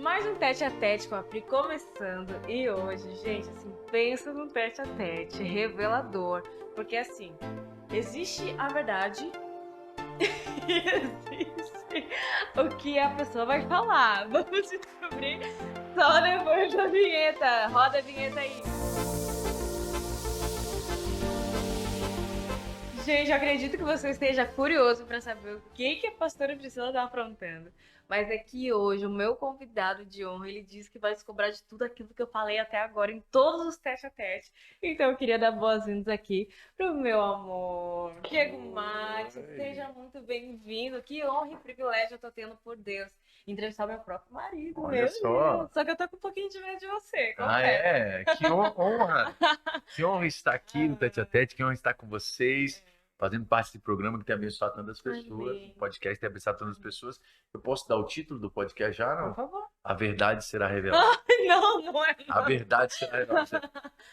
Mais um tete a tete com a Pri começando. E hoje, gente, assim, pensa num tete a tete revelador. Porque assim, existe a verdade e existe o que a pessoa vai falar. Vamos descobrir só depois da vinheta. Roda a vinheta aí. Gente, eu acredito que você esteja curioso para saber o que a pastora Priscila está aprontando. Mas é que hoje o meu convidado de honra, ele disse que vai se cobrar de tudo aquilo que eu falei até agora em todos os tete a tete. Então eu queria dar boas-vindas aqui pro meu amor, Diego Max. Seja muito bem-vindo. Que honra e privilégio eu tô tendo por Deus. Entrevistar meu próprio marido, Olha meu só. Deus. Só que eu tô com um pouquinho de medo de você, Ah, confesso. é? Que honra! Que honra estar aqui no Tete a Tete, que honra estar com vocês, fazendo parte desse programa que tem abençoado tantas pessoas, Amém. o podcast tem abençoado tantas pessoas. Eu posso dar o título do podcast já, Por não? favor. A verdade será revelada. Não, não é A não. verdade será revelada.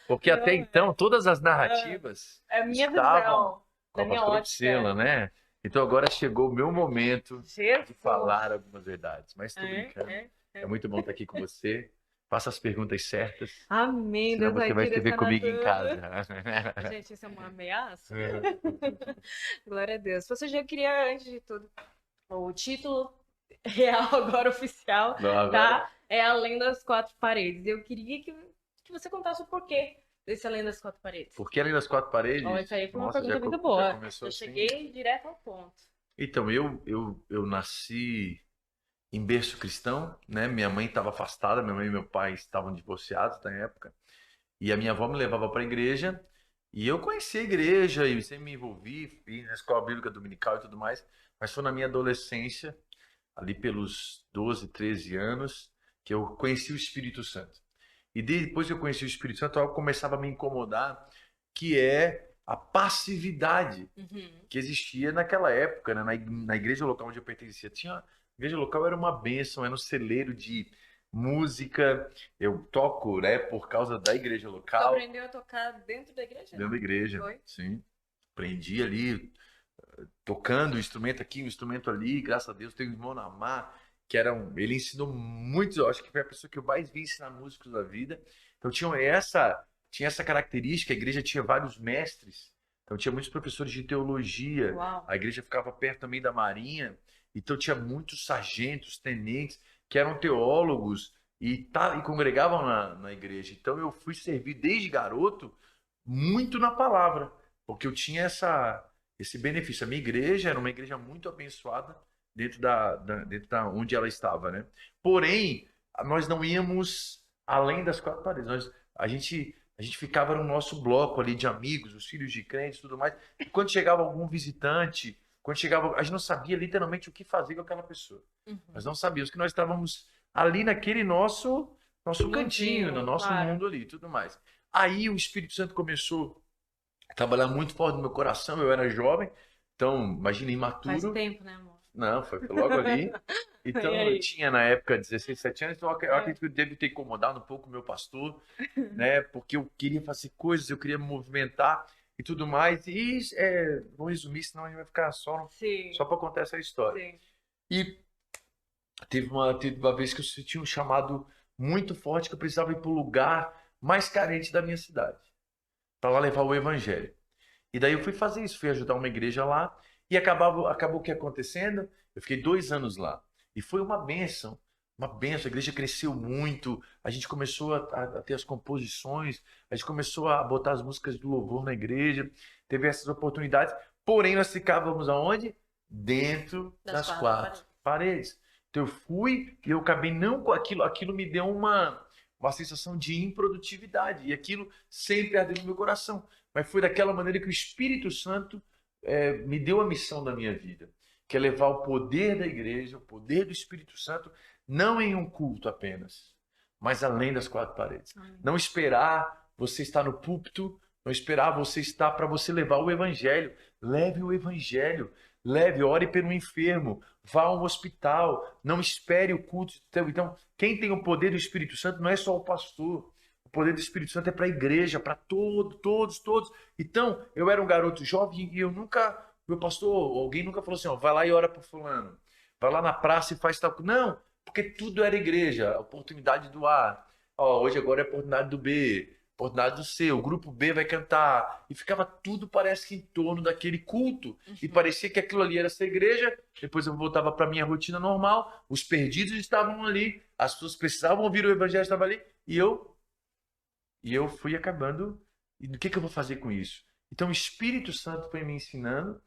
Porque até Não então, é. todas as narrativas É a minha estavam visão, com da a minha pastora ótica. Priscila, né? Então agora chegou o meu momento de Jesus. falar algumas verdades. Mas estou É, brincando. é, É é. muito bom estar aqui com você. Faça as perguntas certas. Amém, Senão Deus você vai vai se ver direcionar comigo em tudo. casa. Gente, isso é uma ameaça? Glória a Deus. Você já queria, antes de tudo, o título real, agora oficial, Não, agora. tá? É Além das Quatro Paredes. Eu queria que você contasse o porquê desse Além das Quatro Paredes. Por que além das quatro Ó, isso paredes? aí foi uma Nossa, já, pergunta muito já boa. começou Já assim. cheguei direto ao ponto. Então, eu nasci em berço cristão, né? Minha mãe estava afastada, minha mãe e meu pai estavam divorciados na época. E a minha avó me levava para a igreja. E eu conheci a igreja e sempre me envolvi, fui na escola bíblica dominical e tudo mais. Mas foi na minha adolescência, ali pelos 12, 13 anos, que eu conheci o Espírito Santo. E depois que eu conheci o Espírito Santo, algo começava a me incomodar, que é a passividade Uhum. que existia naquela época, né? Na igreja local onde eu pertencia. A igreja local era uma bênção, era um celeiro de música. Eu toco, né, por causa da igreja Tu local, aprendeu a tocar dentro da igreja? dentro da igreja, Foi? sim. Aprendi ali, tocando um instrumento aqui, um instrumento ali. Graças a Deus, tenho um irmão Namar, ele ensinou muito. Eu acho que foi a pessoa que eu mais vi ensinar músicos da vida. Então tinha essa característica. A igreja tinha vários mestres. Então tinha muitos professores de teologia. Uau. A igreja ficava perto também da marinha. Então tinha muitos sargentos, tenentes que eram teólogos e congregavam na igreja. Então eu fui servir desde garoto muito na palavra, porque eu tinha esse benefício. A minha igreja era uma igreja muito abençoada dentro da onde ela estava, né? Porém, nós não íamos além das quatro paredes. A gente ficava no nosso bloco ali de amigos, os filhos de crentes e tudo mais. E quando chegava algum visitante, a gente não sabia literalmente o que fazer com aquela pessoa. Uhum. Nós não sabíamos que nós estávamos ali naquele nosso cantinho, no nosso claro. mundo ali e tudo mais. Aí o Espírito Santo começou trabalhar muito forte no meu coração. Eu era jovem, então, imagina, Faz imaturo. tempo, né, amor? Não, foi logo ali. E Então, eu aí? tinha na época 16, 17 anos, então eu acredito que eu devo ter incomodado um pouco o meu pastor, né? Porque eu queria fazer coisas, eu queria me movimentar e tudo mais. E vou resumir, senão a gente vai ficar Sim, só para contar essa história. sim. E teve uma vez que eu senti um chamado muito forte que eu precisava ir para o lugar mais carente da minha cidade, para lá levar o evangelho. E daí eu fui fazer isso, fui ajudar uma igreja lá e acabou o que acontecendo? Eu fiquei 2 anos lá e foi uma bênção, uma bênção. A igreja cresceu muito, a gente começou a ter as composições, a gente começou a botar as músicas do louvor na igreja, teve essas oportunidades. Porém, nós ficávamos aonde? Dentro das quatro paredes. Então eu fui e eu acabei não com aquilo, aquilo me deu uma sensação de improdutividade e aquilo sempre ardeu no meu coração. Mas foi daquela maneira que o Espírito Santo me deu a missão da minha vida, que é levar o poder da igreja, o poder do Espírito Santo, não em um culto apenas, mas além das quatro paredes. Não esperar você estar no púlpito, não esperar você estar para você levar o evangelho. Leve o evangelho, leve, ore pelo enfermo, vá ao hospital, não espere o culto. Então, quem tem o poder do Espírito Santo não é só o pastor. O poder do Espírito Santo é para a igreja, para todos. Então, eu era um garoto jovem e eu nunca, meu pastor, alguém nunca falou assim, ó, vai lá e ora para fulano. Vai lá na praça e faz tal. Não, Porque tudo era igreja, a oportunidade do A. Ó, hoje agora é a oportunidade do B, oportunidade do C, o grupo B vai cantar. E ficava tudo, parece que em torno daquele culto. E parecia que aquilo ali era essa igreja. Depois eu voltava para minha rotina normal. Os perdidos estavam ali. As pessoas precisavam ouvir o evangelho, estava ali. E eu fui acabando. E o que eu vou fazer com isso? Então o Espírito Santo foi me ensinando.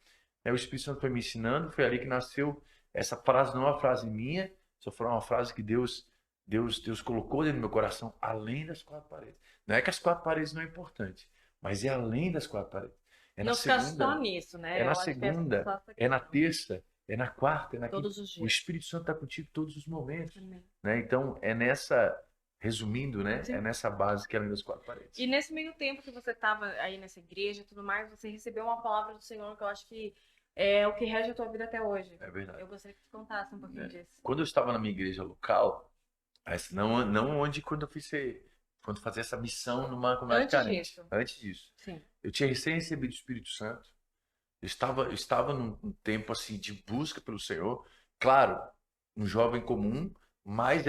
O Espírito Santo foi me ensinando. Foi ali que nasceu essa frase, não é uma frase minha, só foi uma frase que Deus colocou dentro do meu coração, além das quatro paredes. Não é que as quatro paredes não é importante, mas é além das quatro paredes. É na Não ficar só segunda, nisso, é né? na Eu acho que essa segunda, essa é na questão. terça, é na quarta, é na quinta. Todos os O dias. Espírito Santo está contigo todos os momentos, Amém. né? Então é nessa, resumindo, né? Sim. É nessa base que é além das quatro paredes. E nesse meio tempo que você estava aí nessa igreja e tudo mais, você recebeu uma palavra do Senhor que eu acho que é o que rege a tua vida até hoje. É verdade. Eu gostaria que você contasse um pouquinho disso. Quando eu estava na minha igreja local, não onde quando eu quando fazia essa missão numa comunidade Antes carente. disso. Antes disso. Sim. Eu tinha recém recebido o Espírito Santo. Eu estava num tempo assim de busca pelo Senhor. Claro, um jovem comum, mas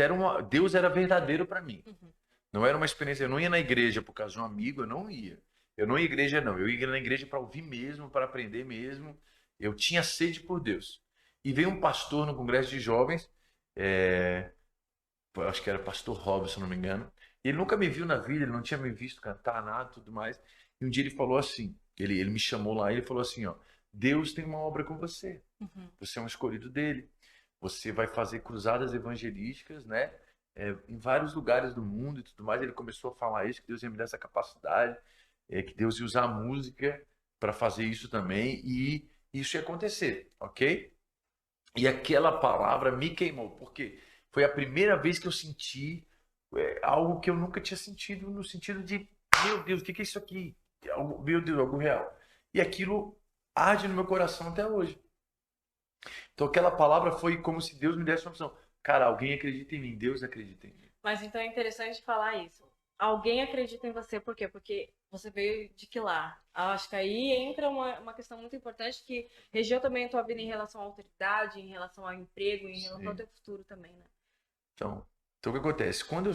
Deus era verdadeiro para mim. Uhum. Não era uma experiência. Eu não ia na igreja por causa de um amigo, eu não ia. Eu não ia à igreja, não. Eu ia na igreja para ouvir mesmo, para aprender mesmo. Eu tinha sede por Deus. E veio um pastor no congresso de jovens, é, eu acho que era pastor Robson, se não me engano. E ele nunca me viu na vida, ele não tinha me visto cantar nada, tudo mais. E um dia ele falou assim, ele me chamou lá e ele falou assim, ó, Deus tem uma obra com você. Uhum. Você é um escolhido dele. Você vai fazer cruzadas evangelísticas, né? Em vários lugares do mundo e tudo mais. Ele começou a falar isso, que Deus ia me dar essa capacidade, que Deus ia usar a música para fazer isso também. E isso ia acontecer, ok? E aquela palavra me queimou, porque foi a primeira vez que eu senti algo que eu nunca tinha sentido, no sentido de, meu Deus, o que é isso aqui? Meu Deus, algo real. E aquilo arde no meu coração até hoje. Então aquela palavra foi como se Deus me desse uma opção. Cara, alguém acredita em mim, Deus acredita em mim. Mas então é interessante falar isso. Alguém acredita em você, por quê? Porque você veio de que lá? Acho que aí entra uma questão muito importante que regeu também a tua vida em relação à autoridade, em relação ao emprego, em relação ao Sim. teu futuro também, né? Então o que acontece? Quando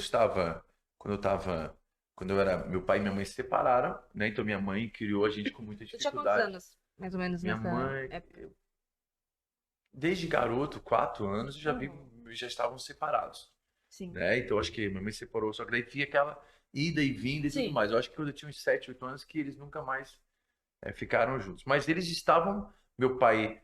eu era, meu pai e minha mãe se separaram, né? Então minha mãe criou a gente com muita Você tinha quantos dificuldade. anos, mais ou menos, Minha nessa mãe, época? desde garoto, 4 anos, Uhum. já estavam separados, Sim. né? Então acho que minha mãe se separou, só que daí tinha aquela ida e vinda e tudo Sim. mais. Eu acho que quando eu tinha uns 7, 8 anos que eles nunca mais ficaram juntos. Mas eles estavam, meu pai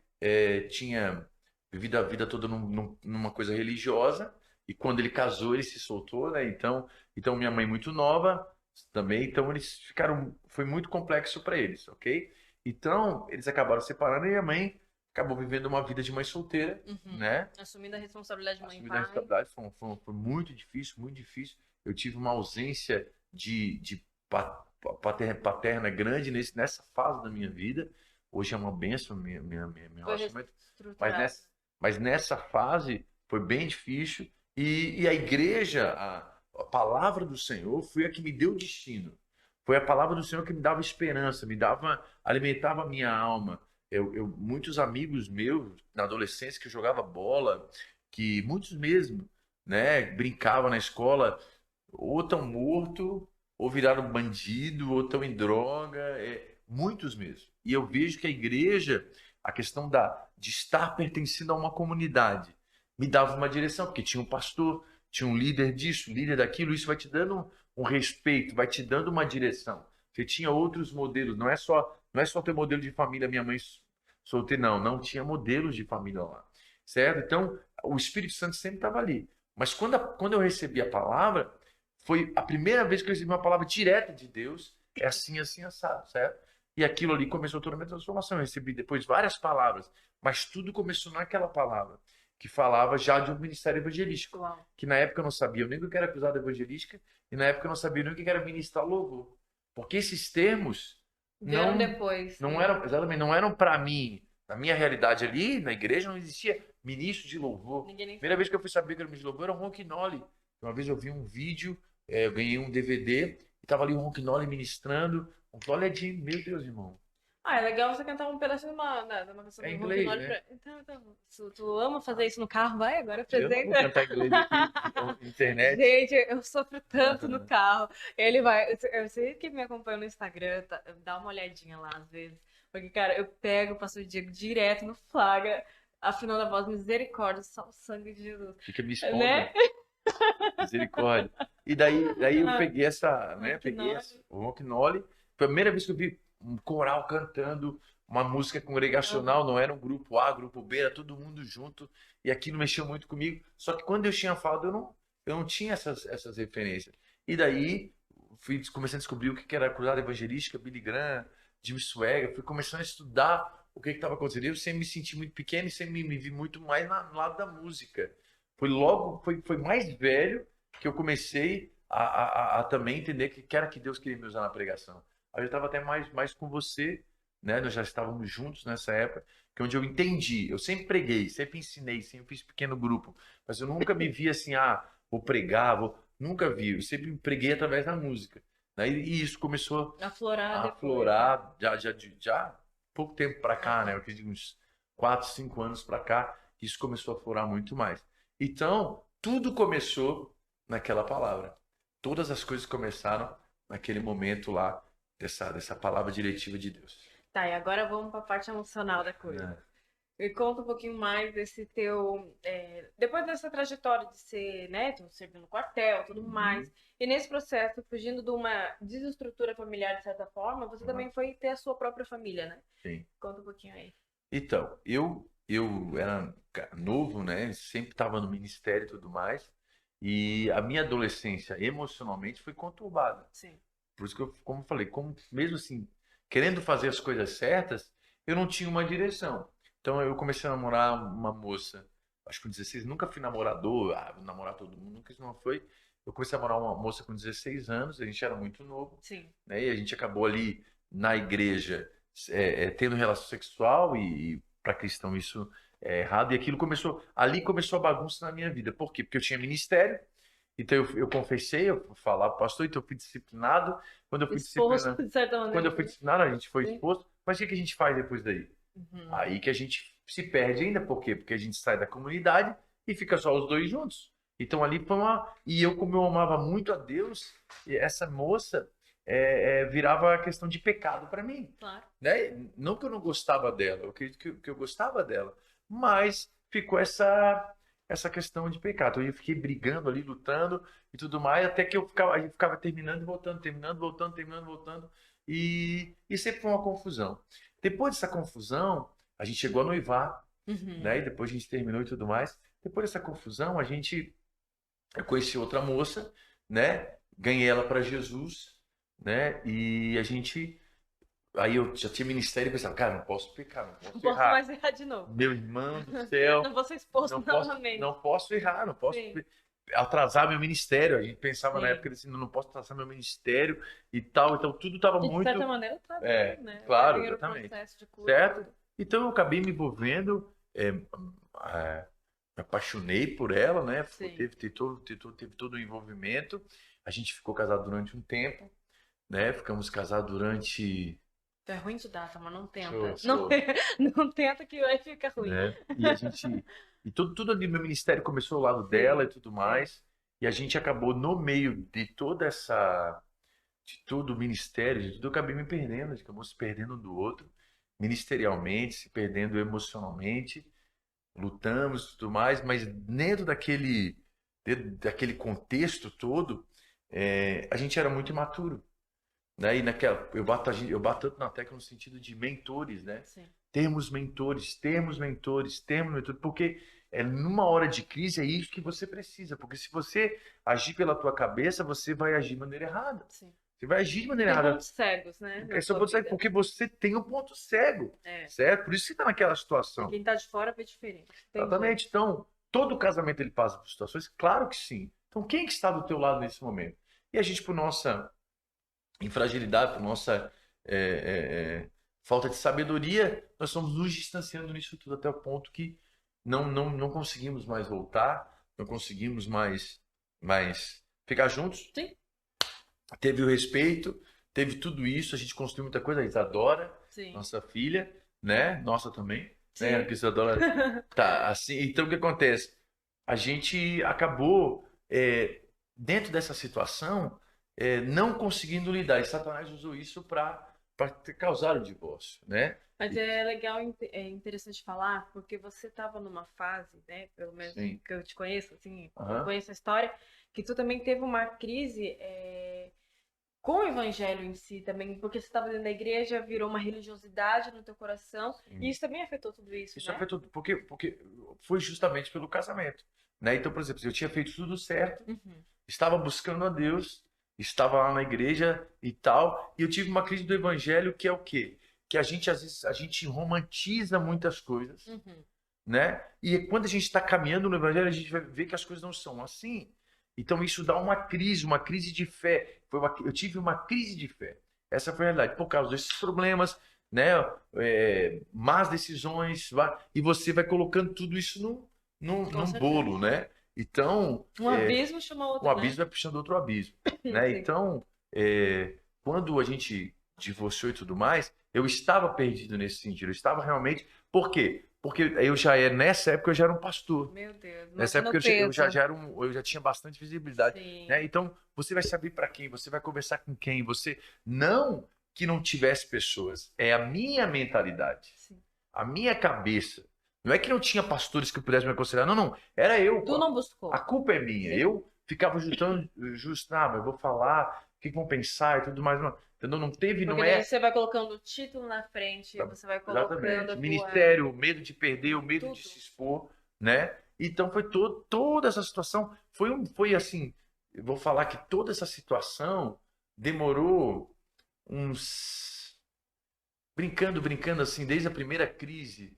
tinha vivido a vida toda numa coisa religiosa e quando ele casou ele se soltou, né? Então minha mãe muito nova também, então eles ficaram, foi muito complexo para eles, ok? Então eles acabaram separando e minha mãe acabou vivendo uma vida de mãe solteira, Uhum. né? Assumindo a responsabilidade de mãe e Assumindo a pai. responsabilidade foi muito difícil, muito difícil. Eu tive uma ausência de paterna grande nessa fase da minha vida. Hoje é uma benção meu Foi relacionamento. Mas reestruturado. mas nessa fase foi bem difícil. E a igreja, a palavra do Senhor foi a que me deu destino. Foi a palavra do Senhor que me dava esperança, alimentava a minha alma. Muitos amigos meus na adolescência que eu jogava bola, que muitos mesmo, né, brincavam na escola, ou tão morto, ou viraram bandido, ou estão em droga, muitos mesmo. E eu vejo que a igreja, a questão de estar pertencendo a uma comunidade, me dava uma direção, porque tinha um pastor, tinha um líder disso, um líder daquilo, isso vai te dando um respeito, vai te dando uma direção. Você tinha outros modelos, não é só ter modelo de família, minha mãe solteira, não tinha modelos de família lá, certo? Então, o Espírito Santo sempre estava ali. Mas quando eu recebi a palavra, foi a primeira vez que eu recebi uma palavra direta de Deus, é assim, assim, assado, certo? E aquilo ali começou toda a minha transformação. Eu recebi depois várias palavras, mas tudo começou naquela palavra, que falava já de um ministério evangelístico. Uau. Que na época eu não sabia nem o que era cruzada evangelística, e na época eu não sabia nem o que era ministrar louvor. Porque esses termos Vieram não, depois. não né? eram, exatamente, não eram para mim. Na minha realidade ali, na igreja, não existia ministro de louvor. Ninguém nem Primeira vez que eu fui saber que era ministro de louvor era o Ronquinoli. Uma vez eu vi um vídeo, eu ganhei um DVD, e tava ali o Ronquinoli ministrando. O Ronquinoli é de, meu Deus, irmão. Ah, é legal você cantar um pedaço de uma canção É do inglês, Rouquinol né? então, se tu ama fazer isso no carro, vai agora, Eu não vou apresenta. cantar inglês aqui, internet. Gente, eu sofro tanto no carro. Ele vai. Eu sei que me acompanha no Instagram, dá uma olhadinha lá às vezes. Porque, cara, eu pego, passo o Diego direto no flagra, afinando a voz, misericórdia, só o sangue de Jesus. Fica me Né? expondo, misericórdia. E daí eu Ah, peguei essa, né? Peguei Rouquinol. essa, o Rocknole. Foi a primeira vez que eu vi um coral cantando uma música congregacional, não era um grupo A, grupo B, era todo mundo junto. E aquilo mexeu muito comigo. Só que quando eu tinha falado, eu não tinha essas referências. E daí fui começando a descobrir o que que era cruzada evangelística, Billy Graham, Jim Swaggart. Fui começando a estudar o que estava acontecendo. Eu sempre me senti muito pequeno e sempre me vi muito mais no lado da música. Foi mais velho que eu comecei a também entender que era que Deus queria me usar na pregação. Aí eu estava até mais com você, né? Nós já estávamos juntos nessa época, que é onde eu entendi. Eu sempre preguei, sempre ensinei, sempre fiz pequeno grupo, mas eu nunca me vi assim, vou pregar, nunca vi. Eu sempre preguei através da música. Né? E isso começou Aflorar a depois, né? aflorar já pouco tempo para cá, né? Eu fiz uns 4, 5 anos para cá, isso começou a aflorar muito mais. Então, tudo começou naquela palavra. Todas as coisas começaram naquele momento lá dessa palavra diretiva de Deus. Tá, e agora vamos para a parte emocional da coisa. Né? Me conta um pouquinho mais desse teu. Depois dessa trajetória de ser, né, tu servindo no quartel, tudo mais, Uhum. e nesse processo, fugindo de uma desestrutura familiar de certa forma, você Uhum. também foi ter a sua própria família, né? Sim. Conta um pouquinho aí. Então, eu era novo, né? Sempre estava no ministério e tudo mais. E a minha adolescência emocionalmente foi conturbada. Sim. Por isso que eu, como eu falei, como mesmo assim, querendo fazer as coisas certas, eu não tinha uma direção. Então eu comecei a namorar uma moça, acho que com 16, nunca fui namorador, vou namorar todo mundo, nunca isso não foi. Eu comecei a namorar uma moça com 16 anos, a gente era muito novo, Sim. né? E a gente acabou ali na igreja tendo relação sexual e para cristão isso é errado. E aquilo começou, ali começou a bagunça na minha vida. Por quê? Porque eu tinha ministério, então eu confessei, eu falava, pastor, então eu fui disciplinado. Quando eu fui Exposto, disciplinado, de certa quando maneira, eu fui também. disciplinado, a gente foi Sim. exposto. Mas o que a gente faz depois daí? Uhum. Aí que a gente se perde ainda, por quê? Porque a gente sai da comunidade e fica só os dois juntos. Então ali foi uma. E eu, como eu amava muito a Deus, e essa moça virava questão de pecado para mim. Claro. Né? Não que eu não gostava dela, eu acredito que eu gostava dela, mas ficou essa questão de pecado. Então, eu fiquei brigando ali, lutando e tudo mais, até que a gente ficava terminando e voltando, terminando, voltando, terminando, voltando, e sempre foi uma confusão. Depois dessa confusão, a gente chegou a noivar, né? Uhum. E depois a gente terminou e tudo mais. Depois dessa confusão, eu conheci outra moça, né? Ganhei ela para Jesus, né? E aí eu já tinha ministério e pensava, cara, não posso pecar, não Não posso posso errar. mais errar de novo. Meu irmão do céu, Não vou ser exposto não posso, novamente. não posso errar, não posso Sim. atrasar meu ministério. A gente pensava na Sim. época assim, não posso atrasar meu ministério e tal. Então tudo estava E de certa muito, maneira tá bem, né? Até claro, bem no exatamente, processo de cura e certo? tudo. Então eu acabei me envolvendo, me apaixonei por ela, né? Sim. Teve todo o envolvimento. A gente ficou casado durante um tempo, né? Ficamos casados durante. Tu é ruim de data, mas não tenta. Sou, Não, sou, não tenta que vai ficar ruim. né? E a gente. E tudo ali, meu ministério começou ao lado dela Sim, e tudo sim. mais. E a gente acabou, no meio de toda essa. De todo o ministério, de tudo, eu acabei me perdendo. A gente acabou se perdendo um do outro, ministerialmente, se perdendo emocionalmente. Lutamos e tudo mais, mas dentro daquele contexto todo, a gente era muito imaturo. Né? E eu bato tanto na tecla no sentido de mentores, né? Sim. Termos mentores, porque numa hora de crise é isso que você precisa, porque se você agir pela tua cabeça, você vai agir de maneira errada. Sim. Você vai agir de maneira Tem errada. pontos cegos, né, na Só tua pode ser vida. porque você tem um ponto cego, É. certo? Por isso que você está naquela E situação. quem tá de fora vê diferente. Tem jeito. Exatamente. Então, todo casamento ele passa por situações? Claro que sim. Então, quem que está do teu lado nesse momento? E a gente, por nossa infragilidade, por nossa é, é, falta de sabedoria, nós estamos nos distanciando nisso tudo até o ponto que não conseguimos mais voltar, não conseguimos mais ficar juntos. Sim. Teve o respeito, teve tudo isso, a gente construiu muita coisa, a Isadora, Sim. nossa filha, né? Nossa também, Sim. né? A Isadora tá assim. Então o que acontece? A gente acabou dentro dessa situação não conseguindo lidar. E Satanás usou isso para causar o divórcio, né? Mas é legal, é interessante falar, porque você estava numa fase, né, pelo menos Sim. que eu te conheço, assim, Aham. conheço a história, que tu também teve uma crise com o evangelho em si também, porque você estava dentro da igreja, virou uma religiosidade no teu coração, e Sim. isso também afetou tudo isso, Isso né? afetou porque foi justamente pelo casamento, né? Então, por exemplo, eu tinha feito tudo certo, Uhum. estava buscando a Deus, estava lá na igreja e tal, e eu tive uma crise do evangelho que é o quê? Que a gente às vezes a gente romantiza muitas coisas, Uhum. né? E quando a gente está caminhando no evangelho, a gente vai ver que as coisas não são assim. Então isso dá uma crise de fé. Eu tive uma crise de fé. Essa foi a realidade. Por causa desses problemas, né? Más decisões, e você vai colocando tudo isso Com num certeza. bolo, né? Então, Um abismo chama um outro, né? abismo vai puxando outro abismo, né? Sim. Então, quando a gente divorciou e tudo mais, eu estava perdido nesse sentido. Eu estava realmente. Por quê? Porque nessa época eu já era um pastor. Meu Deus, Nessa imagina época o peso. eu já tinha bastante visibilidade, Sim. né? Então, você vai saber para quem, você vai conversar com quem, você não que não tivesse pessoas, é a minha mentalidade, Sim. a minha cabeça. Não é que não tinha pastores que pudessem me aconselhar, não, não. Era eu, Tu pô. não A buscou. culpa é minha. Sim. Eu ficava mas eu vou falar, o que vão pensar e tudo mais. Não, entendeu? Não teve, Porque não daí é. você vai colocando o título na frente, você vai colocando Exatamente. a tua. Ministério, o medo de perder, o medo de Tudo. se expor, né? Então foi toda essa situação. Foi assim. Eu vou falar que toda essa situação demorou uns. Brincando assim, desde a primeira crise,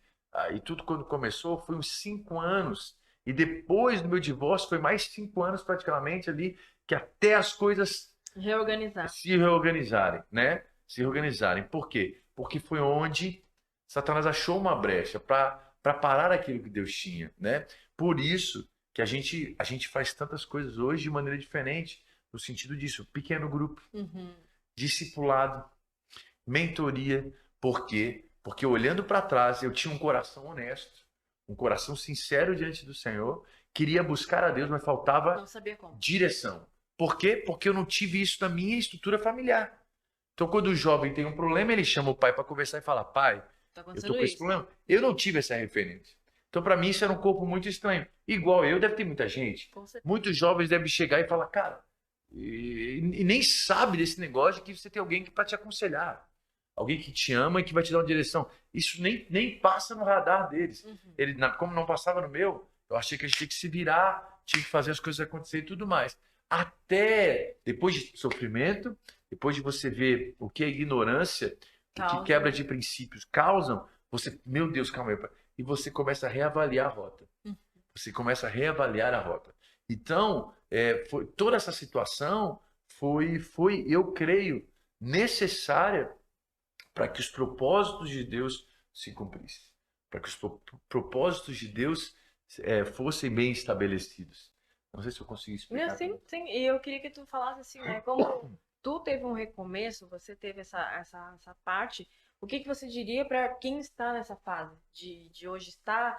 e tudo quando começou, foi uns 5 anos. E depois do meu divórcio, foi mais 5 anos praticamente ali, que até as coisas Reorganizar. se reorganizarem, né? Se reorganizarem. Por quê? Porque foi onde Satanás achou uma brecha para parar aquilo que Deus tinha, né? Por isso que a gente faz tantas coisas hoje de maneira diferente, no sentido disso, pequeno grupo, Uhum. discipulado, mentoria. Por quê? Porque olhando para trás, eu tinha um coração honesto, um coração sincero diante do Senhor, queria buscar a Deus, mas faltava Não sabia como. direção. Por quê? Porque eu não tive isso na minha estrutura familiar. Então, quando o jovem tem um problema, ele chama o pai para conversar e fala: pai, Tá eu tô acontecendo com esse isso. problema. Eu não tive essa referência. Então, para mim, isso era um corpo muito estranho. Igual eu, deve ter muita gente. Com certeza. Muitos jovens devem chegar e falar: cara, e nem sabe desse negócio de que você tem alguém que para te aconselhar. Alguém que te ama e que vai te dar uma direção. Isso nem passa no radar deles. Uhum. Como não passava no meu, eu achei que a gente tinha que se virar, tinha que fazer as coisas acontecer e tudo mais. Até depois de sofrimento, depois de você ver o que a ignorância, o que Causa. quebra de princípios causam, você, meu Deus, calma aí, pai. E você começa a reavaliar a rota. Uhum. Você começa a reavaliar a rota. Então, toda essa situação foi, eu creio, necessária para que os propósitos de Deus se cumprissem, para que os propósitos de Deus fossem bem estabelecidos. Não sei se eu consegui Não, explicar. sim, sim. E eu queria que tu falasse assim, né? Como tu teve um recomeço, você teve essa parte, o que que você diria para quem está nessa fase de hoje estar,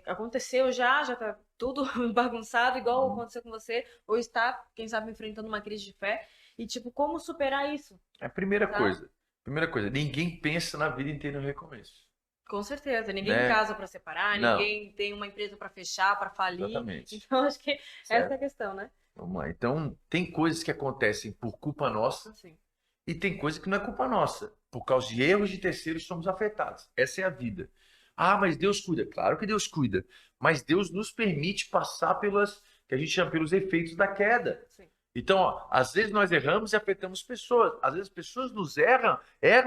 aconteceu já tá tudo bagunçado, igual aconteceu com você, ou está, quem sabe, enfrentando uma crise de fé, e tipo, como superar isso, A tá? primeira coisa, ninguém pensa na vida inteira no recomeço, Com certeza, ninguém né? casa para separar, Não, ninguém tem uma empresa para fechar, para falir. exatamente, Então, acho que essa é certo? a questão, né? Vamos lá. Então, tem coisas que acontecem por culpa nossa Assim. e tem coisa que não é culpa nossa. Por causa de erros de terceiros, somos afetados. Essa é a vida. Ah, mas Deus cuida. Claro que Deus cuida. Mas Deus nos permite passar que a gente chama pelos efeitos da queda. Sim. Então, ó, às vezes nós erramos e afetamos pessoas. Às vezes as pessoas nos erram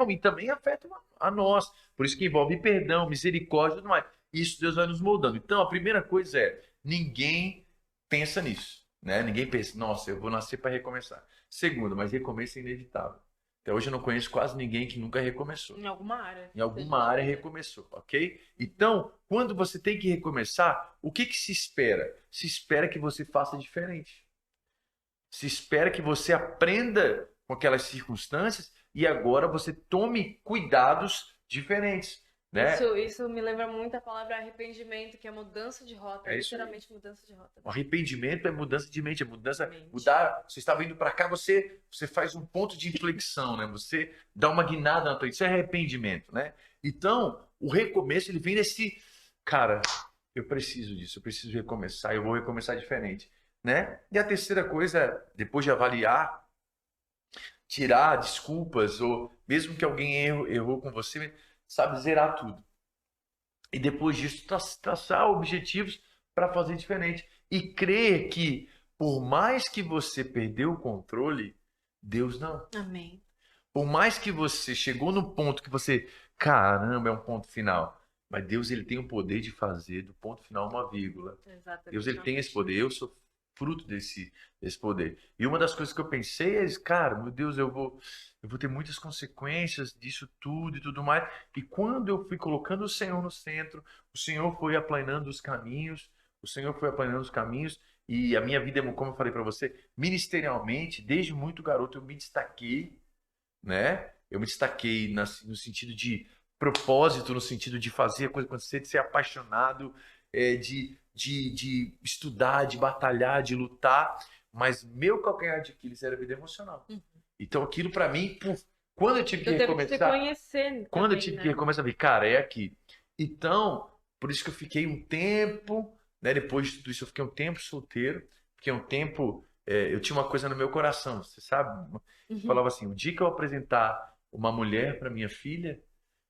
e também afetam a nós. Por isso que envolve perdão, misericórdia e tudo mais. Isso Deus vai nos moldando. Então, a primeira coisa é, ninguém pensa nisso, né? Ninguém pensa, nossa, eu vou nascer para recomeçar. Segundo, mas recomeço é inevitável. Até hoje eu não conheço quase ninguém que nunca recomeçou. Em alguma área. Em Seja alguma lá área onde for. recomeçou, ok? Então, quando você tem que recomeçar, o que se espera? Se espera que você faça diferente. Se espera que você aprenda com aquelas circunstâncias e agora você tome cuidados diferentes, né? Isso me lembra muito a palavra arrependimento, que é mudança de rota, É isso aí. literalmente mudança de rota. O arrependimento é mudança de mente, é mudança, Mente. mudar. Você estava indo para cá, você faz um ponto de inflexão, né? Você dá uma guinada na tua, isso é arrependimento, né? Então, o recomeço ele vem desse, cara, eu preciso disso, eu preciso recomeçar, eu vou recomeçar diferente, né? E a terceira coisa, depois de avaliar, tirar desculpas ou mesmo que alguém errou com você, sabe zerar tudo. E depois disso, traçar objetivos para fazer diferente. E crer que, por mais que você perdeu o controle, Deus não. Amém. Por mais que você chegou no ponto que você, caramba, é um ponto final. Mas Deus ele tem o poder de fazer do ponto final uma vírgula. Deus ele tem esse poder. Eu sou fruto desse poder. E uma das coisas que eu pensei é, cara, meu Deus, eu vou ter muitas consequências disso tudo e tudo mais. E quando eu fui colocando o Senhor no centro, o Senhor foi aplanando os caminhos, o Senhor foi aplanando os caminhos. E a minha vida, como eu falei para você, ministerialmente, desde muito garoto, eu me destaquei, né? Eu me destaquei no sentido de propósito, no sentido de fazer a coisa acontecer, de ser apaixonado, de estudar, de batalhar, de lutar. Mas meu calcanhar de Aquiles era a vida emocional. Então aquilo para mim, quando eu tive que Tu teve que se recomeçar, conhecer quando eu também, tive né? que recomeçar a ver, cara, é aqui. Então, por isso que eu fiquei um tempo, né? Depois de tudo isso, eu fiquei um tempo solteiro, fiquei um tempo. Eu tinha uma coisa no meu coração, você sabe? Eu falava assim: o dia que eu apresentar uma mulher para minha filha,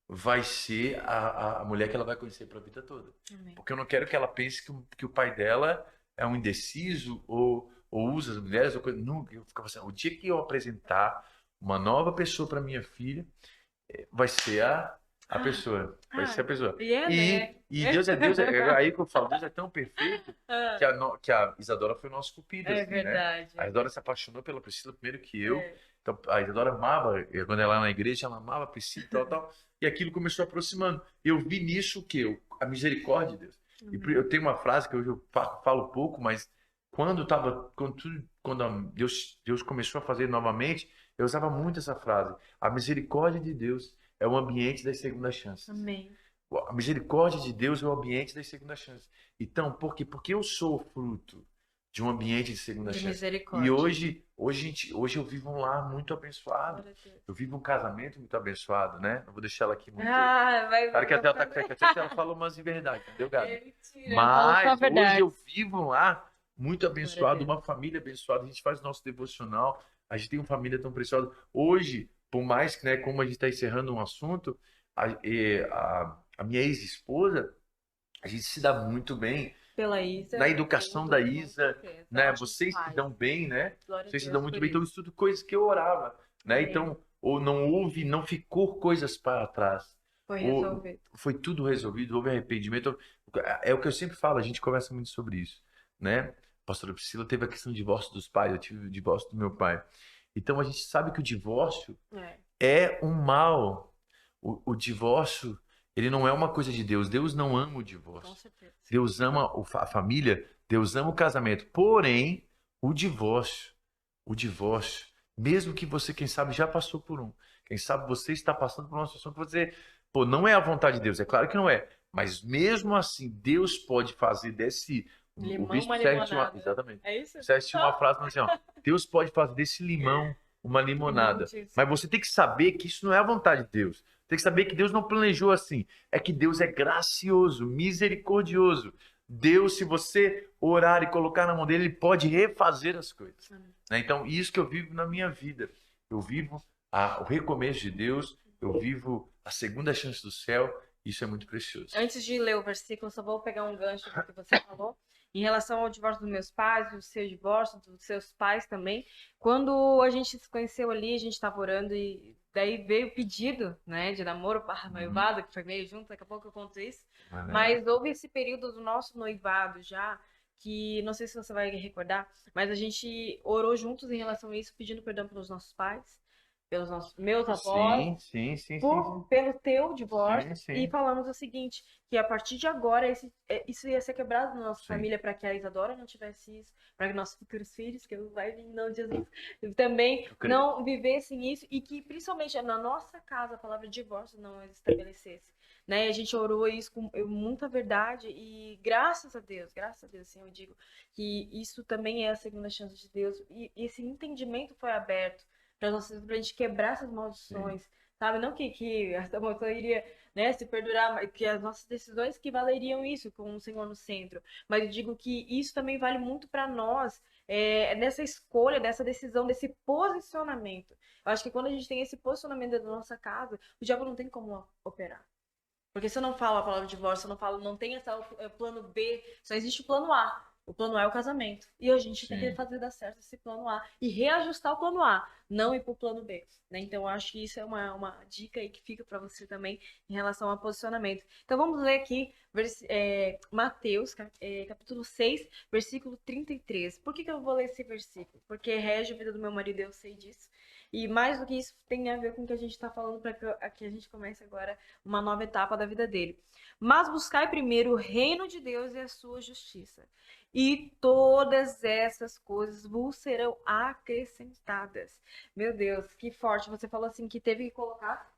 vai ser a mulher que ela vai conhecer para a vida toda. Amém. Porque eu não quero que ela pense que o pai dela é um indeciso ou usa as mulheres ou coisa. Nunca. Eu ficava assim: o dia que eu apresentar uma nova pessoa para minha filha, vai ser a pessoa. Vai ser a pessoa. E é, né? E Deus aí que eu falo, Deus é tão perfeito que a Isadora foi o nosso cupido, É assim, né? verdade. A Isadora se apaixonou pela Priscila primeiro que eu. É. Então, a Isadora amava, quando ela era na igreja, ela amava a Priscila e tal, tal. E aquilo começou aproximando. Eu vi nisso o quê? A misericórdia de Deus. E eu tenho uma frase que hoje eu falo pouco, mas quando Deus começou a fazer novamente, eu usava muito essa frase. A misericórdia de Deus é o ambiente das segundas chances. Amém. A misericórdia de Deus é o ambiente das segundas chances. Então, por quê? Porque eu sou fruto de um ambiente de segunda De chance. misericórdia. E hoje eu vivo um lar muito abençoado. Glória a Deus. Eu vivo um casamento muito abençoado, né? Não vou deixar ela aqui muito. Vai Claro que até ela tá com ela fala umas verdade, entendeu, Gabi? É mentira, fala só a Mas verdade. hoje eu vivo um lar muito Glória a abençoado, Deus. uma família abençoada. A gente faz nosso devocional, a gente tem uma família tão preciosa. Hoje, por mais que, né, como a gente está encerrando um assunto, a minha ex-esposa, a gente se dá muito bem Pela Isa. na educação da com Isa, certeza. né? Ótimos Vocês se pais. dão bem, né? Glória a Vocês se Deus dão muito por bem. Então, isso. isso tudo coisas que eu orava, né? Amém. Então, ou não ficou coisas para trás. Foi Ou resolvido. foi tudo resolvido, houve arrependimento. É o que eu sempre falo, a gente conversa muito sobre isso, né? A pastora Priscila teve a questão do divórcio dos pais, eu tive o divórcio do meu pai. Então, a gente sabe que o divórcio é um mal. O divórcio, ele não é uma coisa de Deus. Deus não ama o Com divórcio. certeza. Deus ama a família, Deus ama o casamento. Porém, o divórcio, mesmo que você, quem sabe, já passou por um, quem sabe você está passando por uma situação que você, pô, não é a vontade de Deus, é claro que não é, mas mesmo assim, Deus pode fazer desse. Limão, O bispo uma Sérgio tinha limonada. exatamente. É isso? O Sérgio tinha uma frase assim, ó, Deus pode fazer desse limão uma limonada. Mas você tem que saber que isso não é a vontade de Deus. Tem que saber que Deus não planejou assim. É que Deus é gracioso, misericordioso. Deus, se você orar e colocar na mão dele, ele pode refazer as coisas. Né? Então, isso que eu vivo na minha vida. Eu vivo o recomeço de Deus, eu vivo a segunda chance do céu. Isso é muito precioso. Antes de ler o versículo, só vou pegar um gancho do que você falou. Em relação ao divórcio dos meus pais, do seu divórcio, dos seus pais também. Quando a gente se conheceu ali, a gente estava orando e daí veio o pedido, né, de namoro para noivado, que foi meio junto, daqui a pouco eu conto isso. Mas houve esse período do nosso noivado já, que não sei se você vai recordar, mas a gente orou juntos em relação a isso, pedindo perdão pelos nossos pais. pelos meus avós, Sim. pelo teu divórcio, Sim, e sim. falamos o seguinte, que a partir de agora isso ia ser quebrado na nossa Sim, família para que a Isadora não tivesse isso, para que nossos futuros filhos, que vai vir não Jesus, também eu creio. não vivessem isso e que principalmente na nossa casa a palavra divórcio não estabelecesse. Né? E a gente orou isso com muita verdade e graças a Deus, assim, eu digo que isso também é a segunda chance de Deus e esse entendimento foi aberto pra gente quebrar essas Sim, maldições, sabe? Não que essa maldição iria, né, se perdurar, mas que as nossas decisões que valeriam isso, com o Senhor no centro. Mas eu digo que isso também vale muito para nós, nessa escolha, dessa decisão, desse posicionamento. Eu acho que quando a gente tem esse posicionamento dentro da nossa casa, o diabo não tem como operar. Porque se eu não falo a palavra divórcio, eu não falo, não tem essa plano B, só existe o plano A. O plano A é o casamento. E a gente tem que sim. fazer dar certo esse plano A e reajustar o plano A, não ir pro plano B. Né? Então, eu acho que isso é uma dica aí que fica para você também em relação ao posicionamento. Então, vamos ler aqui Mateus, capítulo 6, versículo 33. Por que eu vou ler esse versículo? Porque rege a vida do meu marido, eu sei disso. E mais do que isso, tem a ver com o que a gente está falando para que a gente comece agora uma nova etapa da vida dele. Mas buscai primeiro o reino de Deus e a sua justiça. E todas essas coisas vos serão acrescentadas. Meu Deus, que forte. Você falou assim que teve que colocar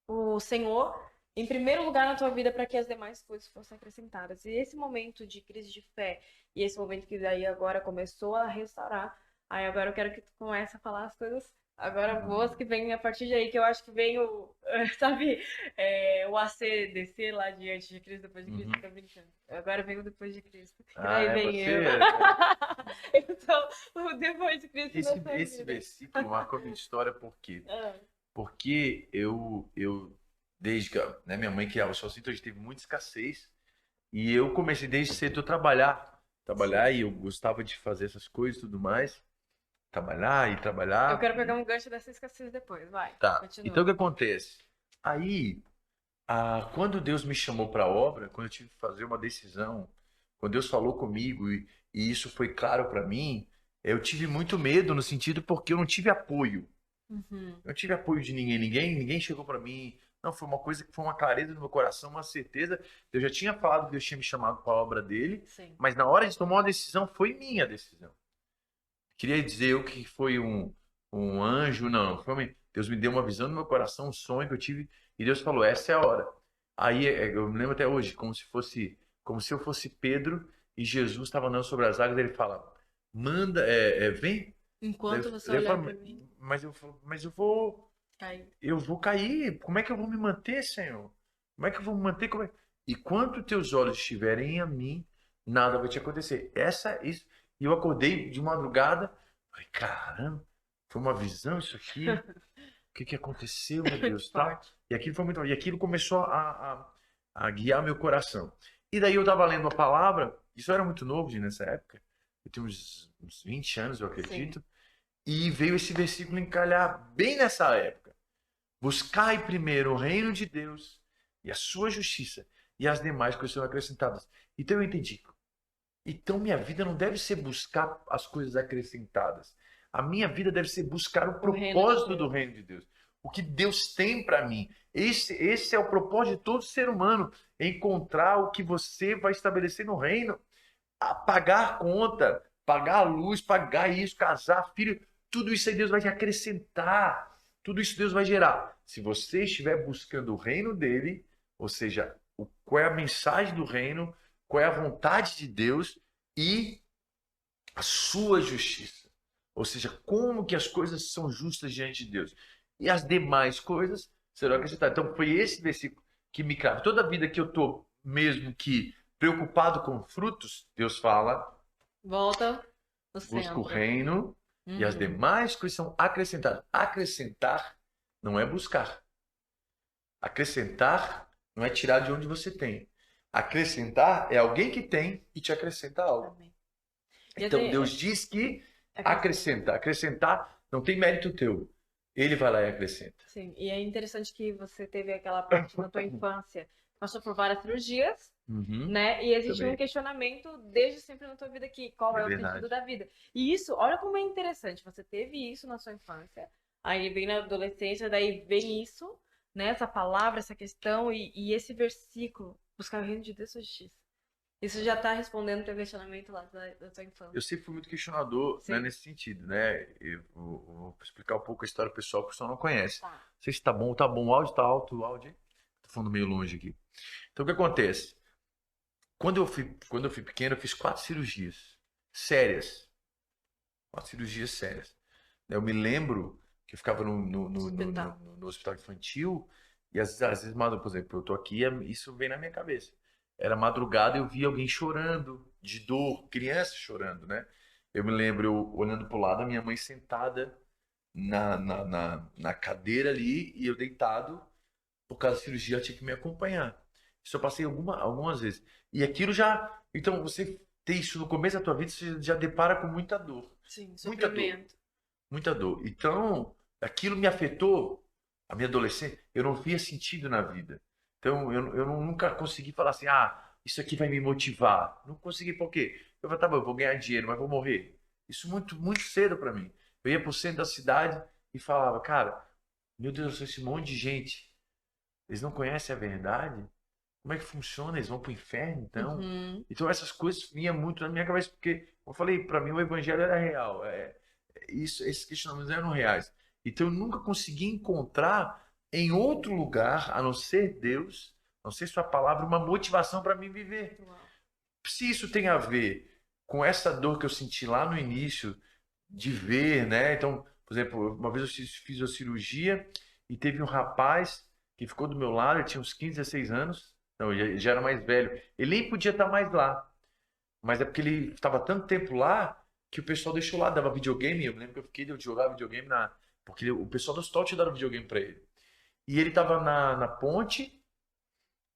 o Senhor em primeiro lugar na tua vida para que as demais coisas fossem acrescentadas. E esse momento de crise de fé e esse momento que daí agora começou a restaurar, aí agora eu quero que tu comece a falar as coisas agora boas que vêm a partir de aí, que eu acho que vem o, sabe, o ACDC lá de antes de Cristo, depois de Cristo, Uhum. tô brincando. Agora vem o depois de Cristo. E Ah, daí é vem eu. você? Eu sou o depois de Cristo na sua Esse vida. versículo marcou minha história por quê? Ah, Porque desde que né, minha mãe criava sozinha, então a gente teve muita escassez. E eu comecei desde cedo a sim. trabalhar e eu gostava de fazer essas coisas e tudo mais. Trabalhar e Eu trabalhar. quero pegar um gancho dessa escassez depois. Vai, Tá. Então o continua. que acontece? Aí, quando Deus me chamou para a obra, quando eu tive que fazer uma decisão, quando Deus falou comigo e isso foi claro para mim, eu tive muito medo no sentido porque eu não tive apoio. Uhum. Eu não tive apoio de ninguém chegou para mim. Não, foi uma coisa que foi uma clareza no meu coração, uma certeza. Eu já tinha falado que Deus tinha me chamado para a obra dele, Sim. mas na hora de tomar uma decisão, foi minha decisão. Queria dizer eu que foi um anjo, não. Deus me deu uma visão no meu coração, um sonho que eu tive, e Deus falou: essa é a hora. Aí eu me lembro até hoje, como se eu fosse Pedro e Jesus estava andando sobre as águas. Ele fala: manda, vem. Daí Enquanto você daí eu olhar falo, pra mim, mas cai. eu vou cair. Como é que eu vou me manter, Senhor? Como é que eu vou me manter? E quando teus olhos estiverem a mim, nada vai te acontecer. Isso. E eu acordei de madrugada. Falei, caramba, foi uma visão isso aqui? O que que aconteceu, meu Que Deus, tal? forte. E aquilo foi muito, e aquilo começou a guiar meu coração. E daí eu estava lendo a palavra. Isso eu era muito novo nessa época. Eu tinha uns 20 anos, eu Sim. acredito. E veio esse versículo encalhar bem nessa época. Buscai primeiro o reino de Deus e a sua justiça, e as demais coisas serão acrescentadas. Então eu entendi. Então minha vida não deve ser buscar as coisas acrescentadas. A minha vida deve ser buscar o O reino de propósito do Deus. reino de Deus. O que Deus tem para mim. Esse é o propósito de todo ser humano. Encontrar o que você vai estabelecer no reino. Pagar conta, pagar a luz, pagar isso, casar, filho. Tudo isso aí Deus vai te acrescentar. Tudo isso Deus vai gerar. Se você estiver buscando o reino dele, ou seja, qual é a mensagem do reino, qual é a vontade de Deus e a sua justiça. Ou seja, como que as coisas são justas diante de Deus. E as demais coisas serão acrescentadas. Então foi esse versículo que me crava. Toda a vida que eu estou mesmo que preocupado com frutos, Deus fala, Volta no busca o centro. reino e as Uhum. demais coisas são acrescentadas. Acrescentar não é buscar. Acrescentar não é tirar de onde você tem. Acrescentar é alguém que tem e te acrescenta algo. Amém. E Então até Deus diz que acrescenta. acrescenta. Acrescentar não tem mérito teu. Ele vai lá e acrescenta. Sim. E é interessante que você teve aquela parte na tua infância, passou por várias cirurgias, Uhum, né? E existe um também. questionamento desde sempre na tua vida aqui, qual É é o sentido verdade. da vida? E isso, olha como é interessante, você teve isso na sua infância. Aí vem na adolescência, daí vem isso, né? Essa palavra, essa questão e esse versículo, buscar o reino de Deus e sua justiça. Isso já tá respondendo o teu questionamento lá da tua Eu infância. sempre fui muito questionador, né, Sim. nesse sentido, né? Eu vou explicar um pouco a história pessoal que o pessoal não conhece. Não Tá. sei se tá bom, tá bom. O áudio tá alto, o áudio. Tô falando meio longe aqui. Então, o que acontece? Quando eu fui pequeno, eu fiz 4 cirurgias sérias. 4 cirurgias sérias. Eu me lembro que eu ficava Hospital. no hospital infantil e às vezes, por exemplo, eu tô aqui, isso vem na minha cabeça. Era madrugada, eu via alguém chorando de dor, criança chorando, né? Eu me lembro eu olhando pro lado, a minha mãe sentada na cadeira ali e eu deitado, por causa da cirurgia, ela tinha que me acompanhar. Isso eu passei algumas vezes. E aquilo já. Então, você ter isso no começo da tua vida, você já depara com muita dor. Sim, Muita dor. sofrimento. Muita dor. Então, aquilo me afetou a minha adolescência. Eu não via sentido na vida. Então, eu nunca consegui falar assim, isso aqui vai me motivar. Não consegui, por quê? Eu falei, tá bom, eu vou ganhar dinheiro, mas vou morrer. Isso muito, muito cedo para mim. Eu ia pro centro da cidade e falava, cara, meu Deus do céu, esse monte de gente, eles não conhecem a verdade? Como é que funciona? Eles vão pro inferno, então? Uhum. Então, essas coisas vinham muito na minha cabeça, porque, como eu falei, para mim o evangelho era real. Esses questionamentos eram reais. Então eu nunca consegui encontrar em outro lugar, a não ser Deus, a não ser Sua palavra, uma motivação para mim viver. Uau. Se isso tem a ver com essa dor que eu senti lá no início, de ver, né? Então, por exemplo, uma vez eu fiz a cirurgia e teve um rapaz que ficou do meu lado, ele tinha uns 15, 16 anos, não, ele já era mais velho, ele nem podia estar mais lá. Mas é porque ele estava tanto tempo lá que o pessoal deixou lá, dava videogame. Eu me lembro que eu fiquei de jogar videogame porque o pessoal do hospital tinha dado videogame para ele. E ele estava na ponte,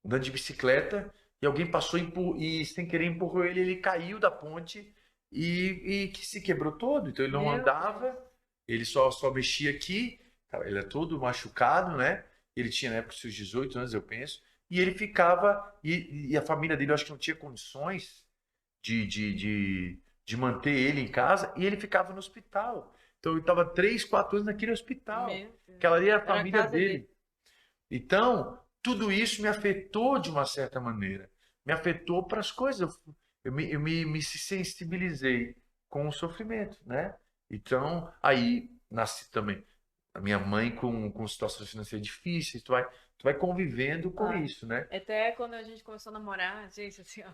andando de bicicleta, e alguém passou e sem querer empurrou ele, ele caiu da ponte e que se quebrou todo. Então ele não Meu Deus. andava, ele só mexia aqui, ele é todo machucado, né? Ele tinha na época seus 18 anos, eu penso, e ele ficava, e a família dele, eu acho que não tinha condições de manter ele em casa e ele ficava no hospital. Então ele estava 3, 4 anos naquele hospital. Meu Deus. Aquela ali era a Era a família casa dele. dele. Então, tudo isso me afetou de uma certa maneira. Me afetou para as coisas. Eu me sensibilizei com o sofrimento, né? Então, aí nasce também a minha mãe com situações financeiras difíceis. Tu vai convivendo com Claro. isso, né? Até quando a gente começou a namorar, gente, assim, ó.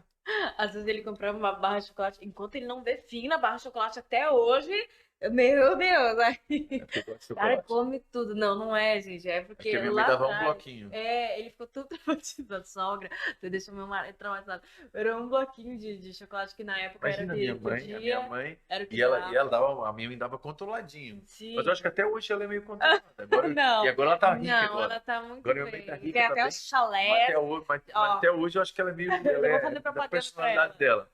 Às vezes ele comprava uma barra de chocolate, enquanto ele não vê fim na barra de chocolate até hoje, meu Deus, É aí, porque eu gosto de o cara chocolate. come tudo. Não, não é, gente, é É que porque a minha mãe lá dava um atrás, bloquinho. ele ficou tudo traumatizado, sogra, você deixou meu marido traumatizado. Era um bloquinho de chocolate que na época era o Imagina que a minha podia, mãe, era o que e ela dava. dava, a minha mãe dava controladinho. Mas eu Sim. acho que até hoje ela é meio controlada. E Não, agora ela tá rica não, ela agora. tá muito Agora minha mãe tá bem. rica, Tem tá até os bem. Mas chalés, até hoje, mas ó, até hoje eu acho que ela é meio, eu ela já vou é fazer da propaganda pra personalidade ela.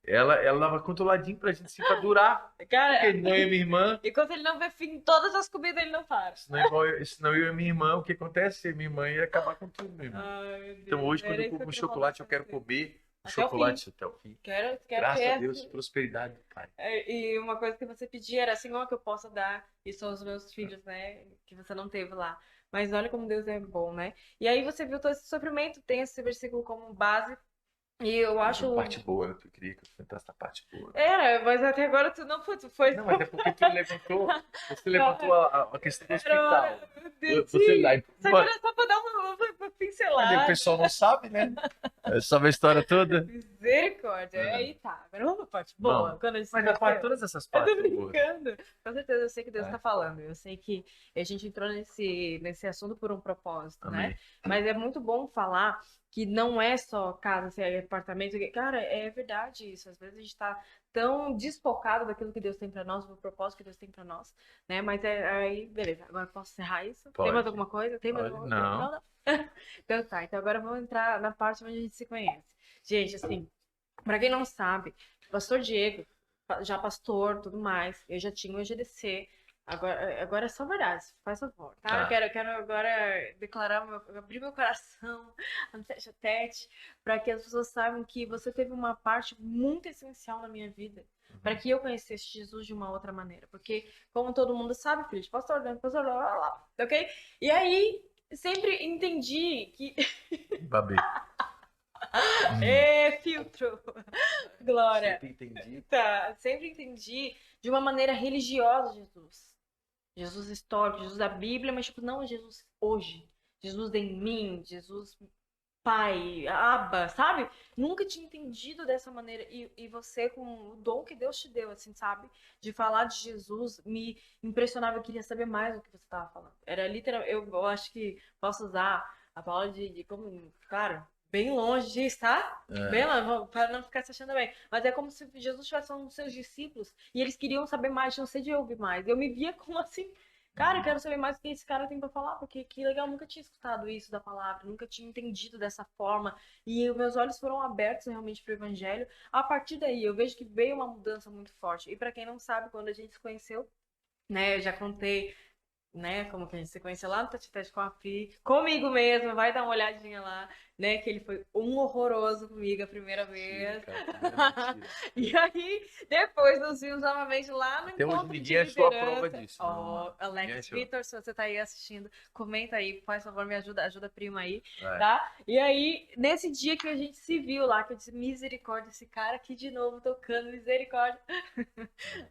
dela. Ela dava controladinho pra gente, assim, pra durar. Porque Cara, não eu e minha irmã, enquanto ele não vê fim em todas as comidas, ele não para. senão eu e minha irmã, o que acontece? Minha irmã ia acabar com tudo, meu irmão. Ai, meu Então Deus. hoje, quando Era eu isso que como eu um queria falar chocolate, eu pra quero você. comer o Até o fim. chocolate até o fim. Quero Graças a ter. Deus, prosperidade, Pai. E uma coisa que você pedia era assim, ó, que eu possa dar isso aos meus filhos, né? Que você não teve lá. Mas olha como Deus é bom, né? E aí você viu todo esse sofrimento, tem esse versículo como base. E eu Mas a acho. parte boa, né? Tu queria que eu comentasse a parte boa, né? Era, mas até agora tu não foi, tu foi Não, mas só. é porque tu levantou, você levantou a questão do Era hora. hospital. Você Sim, lá, só que era só pra dar uma mas o pincelada. pessoal não sabe, né? Sabe a história toda? Misericórdia. É, Aí tá. Agora vamos pra parte boa. vamos. Quando a gente se Mas a parte, conheceu. todas essas Eu tô partes são boas. brincando. Com certeza, eu sei que Deus tá É, falando. Eu sei que a gente entrou nesse assunto por um propósito, né? amém. Mas é muito bom falar que não é só casa, se é apartamento. Cara, é verdade isso. Às vezes a gente tá tão desfocado daquilo que Deus tem pra nós, do propósito que Deus tem pra nós, né? Mas aí, beleza. Agora eu posso encerrar isso? Tem mais Pode. alguma coisa? Tem mais Pode. alguma coisa? Não, Não. não. Então tá. Então agora vamos entrar na parte onde a gente se conhece. Gente, assim, pra quem não sabe, o pastor Diego, já pastor, tudo mais, eu já tinha o EGDC. Agora é só verdade, faz favor, tá? Ah, Quero agora declarar, abrir meu coração, no tete a tete, para que as pessoas saibam que você teve uma parte muito essencial na minha vida. para que eu conhecesse Jesus de uma outra maneira. Porque, como todo mundo sabe, filho, pastor, pastor, blá, blá, blá, ok? E aí, sempre entendi que... Babê. Filtro! Glória! Sempre entendi. Tá, sempre entendi de uma maneira religiosa Jesus. Jesus histórico, Jesus da Bíblia, mas tipo, não Jesus hoje. Jesus em mim, Jesus Pai, Abba, sabe? Nunca tinha entendido dessa maneira. E você, com o dom que Deus te deu, assim, sabe? De falar de Jesus, me impressionava. Eu queria saber mais do que você estava falando. Era literal. Eu acho que posso usar a palavra de como, cara, bem longe disso, tá? Bem longe, para não ficar se achando bem. Mas é como se Jesus estivesse falando com seus discípulos e eles queriam saber mais, tinham sede de ouvir mais. Eu me via como assim. Cara, eu quero saber mais o que esse cara tem pra falar, porque que legal, eu nunca tinha escutado isso da palavra, nunca tinha entendido dessa forma. E os meus olhos foram abertos realmente pro evangelho. A partir daí, eu vejo que veio uma mudança muito forte. E pra quem não sabe, quando a gente se conheceu, né, eu já contei, né, como que a gente se conheceu lá no Tete Tete com a Pri, comigo mesmo, vai dar uma olhadinha lá, né, que ele foi um horroroso comigo a primeira vez. Cara, mentira. E aí, depois nos vimos novamente lá no Até hoje encontro de ninguém achou a prova liderança. disso. Ó, Ninguém Alex achou. Vitor, se você tá aí assistindo, comenta aí, por favor, me ajuda, ajuda a prima aí, Vai. tá? E aí, nesse dia que a gente se viu lá, que eu disse, misericórdia, esse cara aqui de novo tocando, misericórdia.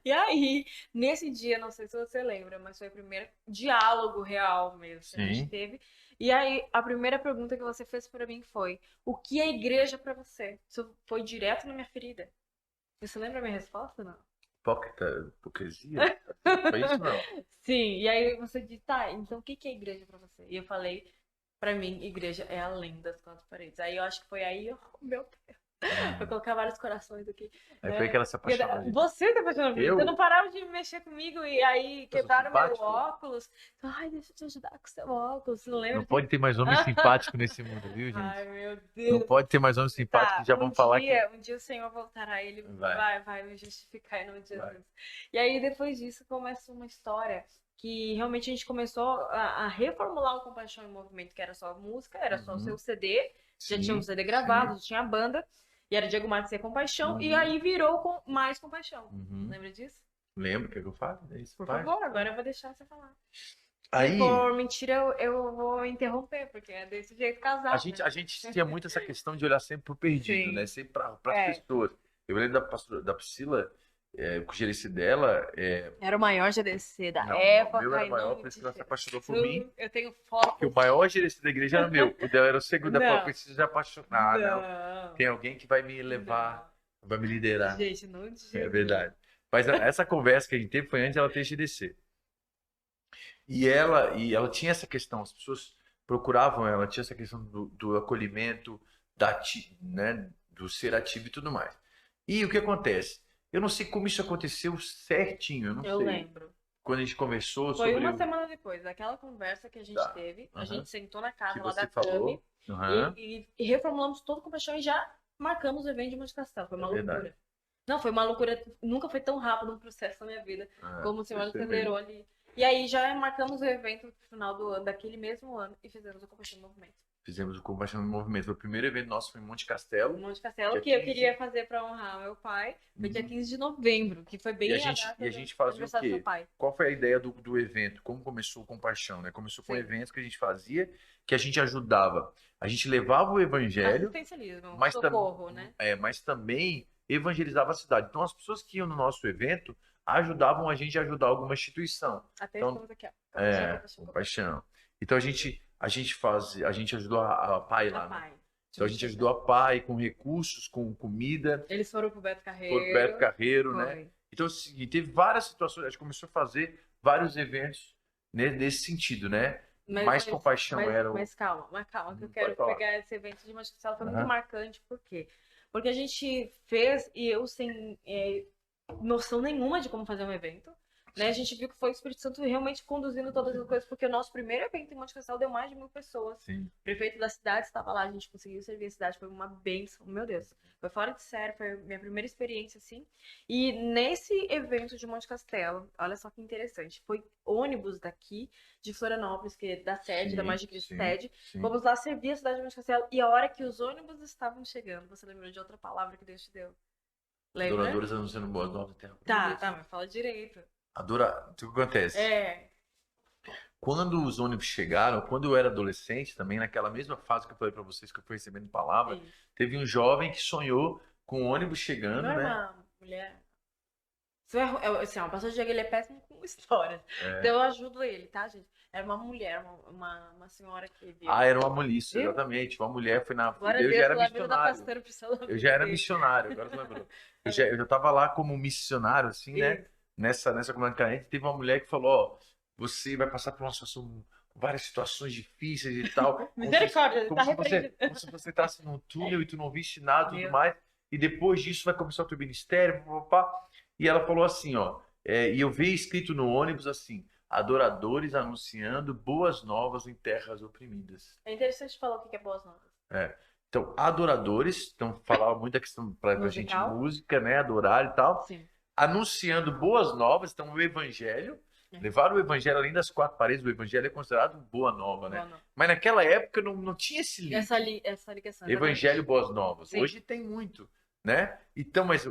E aí, nesse dia, não sei se você lembra, mas foi o primeiro diálogo real mesmo que a gente Sim. teve. E aí, a primeira pergunta que você fez pra mim foi: o que é igreja pra você? Isso foi direto na minha ferida. Você lembra a minha resposta, não? Hipocrisia? Foi isso não. Sim, e aí você disse, tá, então o que que é igreja pra você? E eu falei, pra mim, igreja é além das quatro paredes. Aí eu acho que foi aí, meu Deus. Vou colocar vários corações aqui. Aí foi que ela se apaixonou. Gente. Você tá apaixonado por mim. Você Eu? não parava de mexer comigo e aí Eu sou quebraram meu simpático? óculos. Ai, deixa eu te ajudar com seu óculos. Você não lembra Não disso? pode ter mais homem simpático nesse mundo, viu, gente? Ai, meu Não Deus. pode ter mais homem simpático Tá, que já vão falar que. um dia o Senhor voltará, ele Vai. vai me justificar em nome de Vai. Jesus. E aí, depois disso, começa uma história que realmente a gente começou a reformular o Compaixão em Movimento, que era só música, era só o seu CD, já tinha um CD gravado, já tinha a banda, e era Diego Marques e Compaixão, e aí virou com mais Compaixão. Lembra disso? Lembra o que eu falo? É isso, Por faz. favor, agora eu vou deixar você falar. Aí, Se for mentira, eu vou interromper, porque é desse jeito casado. a gente tinha muito essa questão de olhar sempre pro perdido, Sim. né? Sempre para as pessoas. Eu lembro da Priscila, com o gerente dela. Era o maior GDC da Não, época. o meu era Ai, maior, não por isso me que ela se diz. apaixonou por mim. Eu tenho foto. Que o maior gerente da igreja era meu. O dela era o segundo. Ela falou, Não. preciso se apaixonar. Não. Não. Tem alguém que vai me levar, vai me liderar. Gente, não É diga. verdade. Mas essa conversa que a gente teve foi antes dela ter GDC. E ela tinha essa questão, as pessoas procuravam ela, tinha essa questão do acolhimento, né, do ser ativo e tudo mais. E o que acontece? Eu não sei como isso aconteceu certinho, eu não Eu sei. lembro. Quando a gente conversou Foi sobre uma semana depois daquela conversa que a gente teve. A gente sentou na casa que lá você da falou. Cami e reformulamos todo com paixão e já marcamos o evento de Monte Castelo. Foi uma loucura. Não, foi uma loucura. Nunca foi tão rápido um processo na minha vida como o senhor acelerou ali. E aí já marcamos o evento no final do ano, daquele mesmo ano, e fizemos o Compaixão no Movimento. Fizemos o Compaixão no Movimento. Foi o primeiro evento nosso, foi em Monte Castelo. Monte Castelo, que eu queria fazer para honrar meu pai. Foi dia 15 de novembro, que foi bem E a gente fazia o quê? Qual foi a ideia do evento? Como começou o Compaixão, né? Começou com eventos que a gente fazia, que a gente ajudava. A gente levava o evangelho, assistencialismo, mas, socorro, né? mas também evangelizava a cidade. Então as pessoas que iam no nosso evento ajudavam a gente a ajudar alguma instituição. Até então, estamos aqui, ó. Compaixão. Então a gente ajudou a PAI lá, né? Então a gente ajudou a PAI com recursos, com comida. Eles foram pro Beto Carreiro. Foram pro Beto Carreiro, né? Então é o seguinte, teve várias situações, a gente começou a fazer vários eventos nesse sentido, né? Mais compaixão era o... Mas calma, que eu quero pegar esse evento de Monte Castelo, foi muito marcante, por quê? Porque a gente fez, e eu sem noção nenhuma de como fazer um evento, né? A gente viu que foi o Espírito Santo realmente conduzindo todas as coisas, porque o nosso primeiro evento em Monte Castelo deu mais de 1.000 pessoas. Sim. O prefeito da cidade estava lá, a gente conseguiu servir a cidade, foi uma bênção, meu Deus. Foi fora de série, foi a minha primeira experiência, assim. E nesse evento de Monte Castelo, olha só que interessante, foi ônibus daqui, de Florianópolis, que é da sede, da Mais de Cristo sede. Vamos lá servir a cidade de Monte Castelo. E a hora que os ônibus estavam chegando, você lembrou de outra palavra que Deus te deu? Lembra? Adoradores anunciando boas novas em terra Tá, prometida. tá, mas fala direito. O que acontece? É. Quando os ônibus chegaram, quando eu era adolescente, também naquela mesma fase que eu falei para vocês que eu fui recebendo palavra, Isso. teve um jovem que sonhou com o ônibus chegando, Não é né? uma mulher. Você assim, uma pessoa chega, ele é péssimo com histórias. É. Então eu ajudo ele, tá, gente? Era uma mulher, uma senhora que viu. Ah, era uma mulher, Viu? exatamente. Uma mulher foi na. Glória a Eu já Deus era pela vida da missionário. pastora Priscila. Eu já era missionário, agora tu lembrou. Eu já tava lá como missionário, assim, né? Isso. Nessa comunidade carente, teve uma mulher que falou, ó, você vai passar por uma situação, várias situações difíceis e tal. Misericórdia, ele Como tá se você, repreendido. como se você entrasse num túnel e tu não viste nada e tudo Meu. mais. E depois disso vai começar o teu ministério, papá. E ela falou assim, ó, e eu vi escrito no ônibus assim, adoradores anunciando boas novas em terras oprimidas. É interessante falar o que é boas novas. É. Então, adoradores, então falava muito a questão pra gente Musical. música, né? Adorar e tal. Sim. Anunciando boas novas, então o evangelho. É. Levar o evangelho além das quatro paredes, o evangelho é considerado boa nova, né? Boa nova. Mas naquela época não tinha esse link. Essa ligação. Evangelho boas novas. Sim. Hoje tem muito, né? Então, mas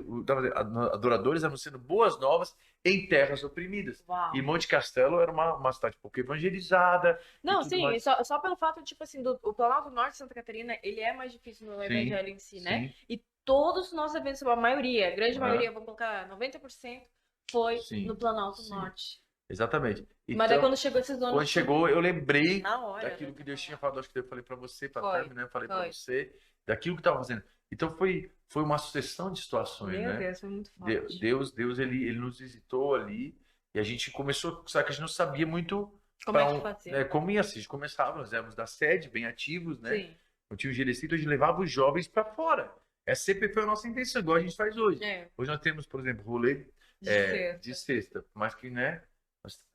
adoradores anunciando boas novas em terras oprimidas. Uau. E Monte Castelo era uma cidade pouco evangelizada. Não, e tudo sim, mais. só pelo fato, tipo assim, o Planalto Norte de Santa Catarina, ele é mais difícil no evangelho em si, né? Sim. E todos os nossos eventos, a maioria, a grande Aham. maioria, vamos colocar 90%, foi Sim, no Planalto sim. Norte. Exatamente. Mas daí Então, quando chegou esses ônibus... quando chegou, eu lembrei Na hora, daquilo né? que Deus tinha falado, acho que eu falei para você, para Foi, Tami, né? Falei para foi. você, daquilo que estava fazendo. Então foi uma sucessão de situações, Meu né? Deus, foi muito forte. Deus ele nos visitou ali e a gente começou, só que a gente não sabia muito Como é pra que fazia? né, como ia ser. A gente começava, nós éramos da sede, bem ativos, né? Sim. Não tinha o Gerecito, a gente levava os jovens para fora. Essa sempre foi a nossa intenção, igual a gente faz hoje. É, Hoje nós temos, por exemplo, rolê de sexta. de sexta, mas que, né?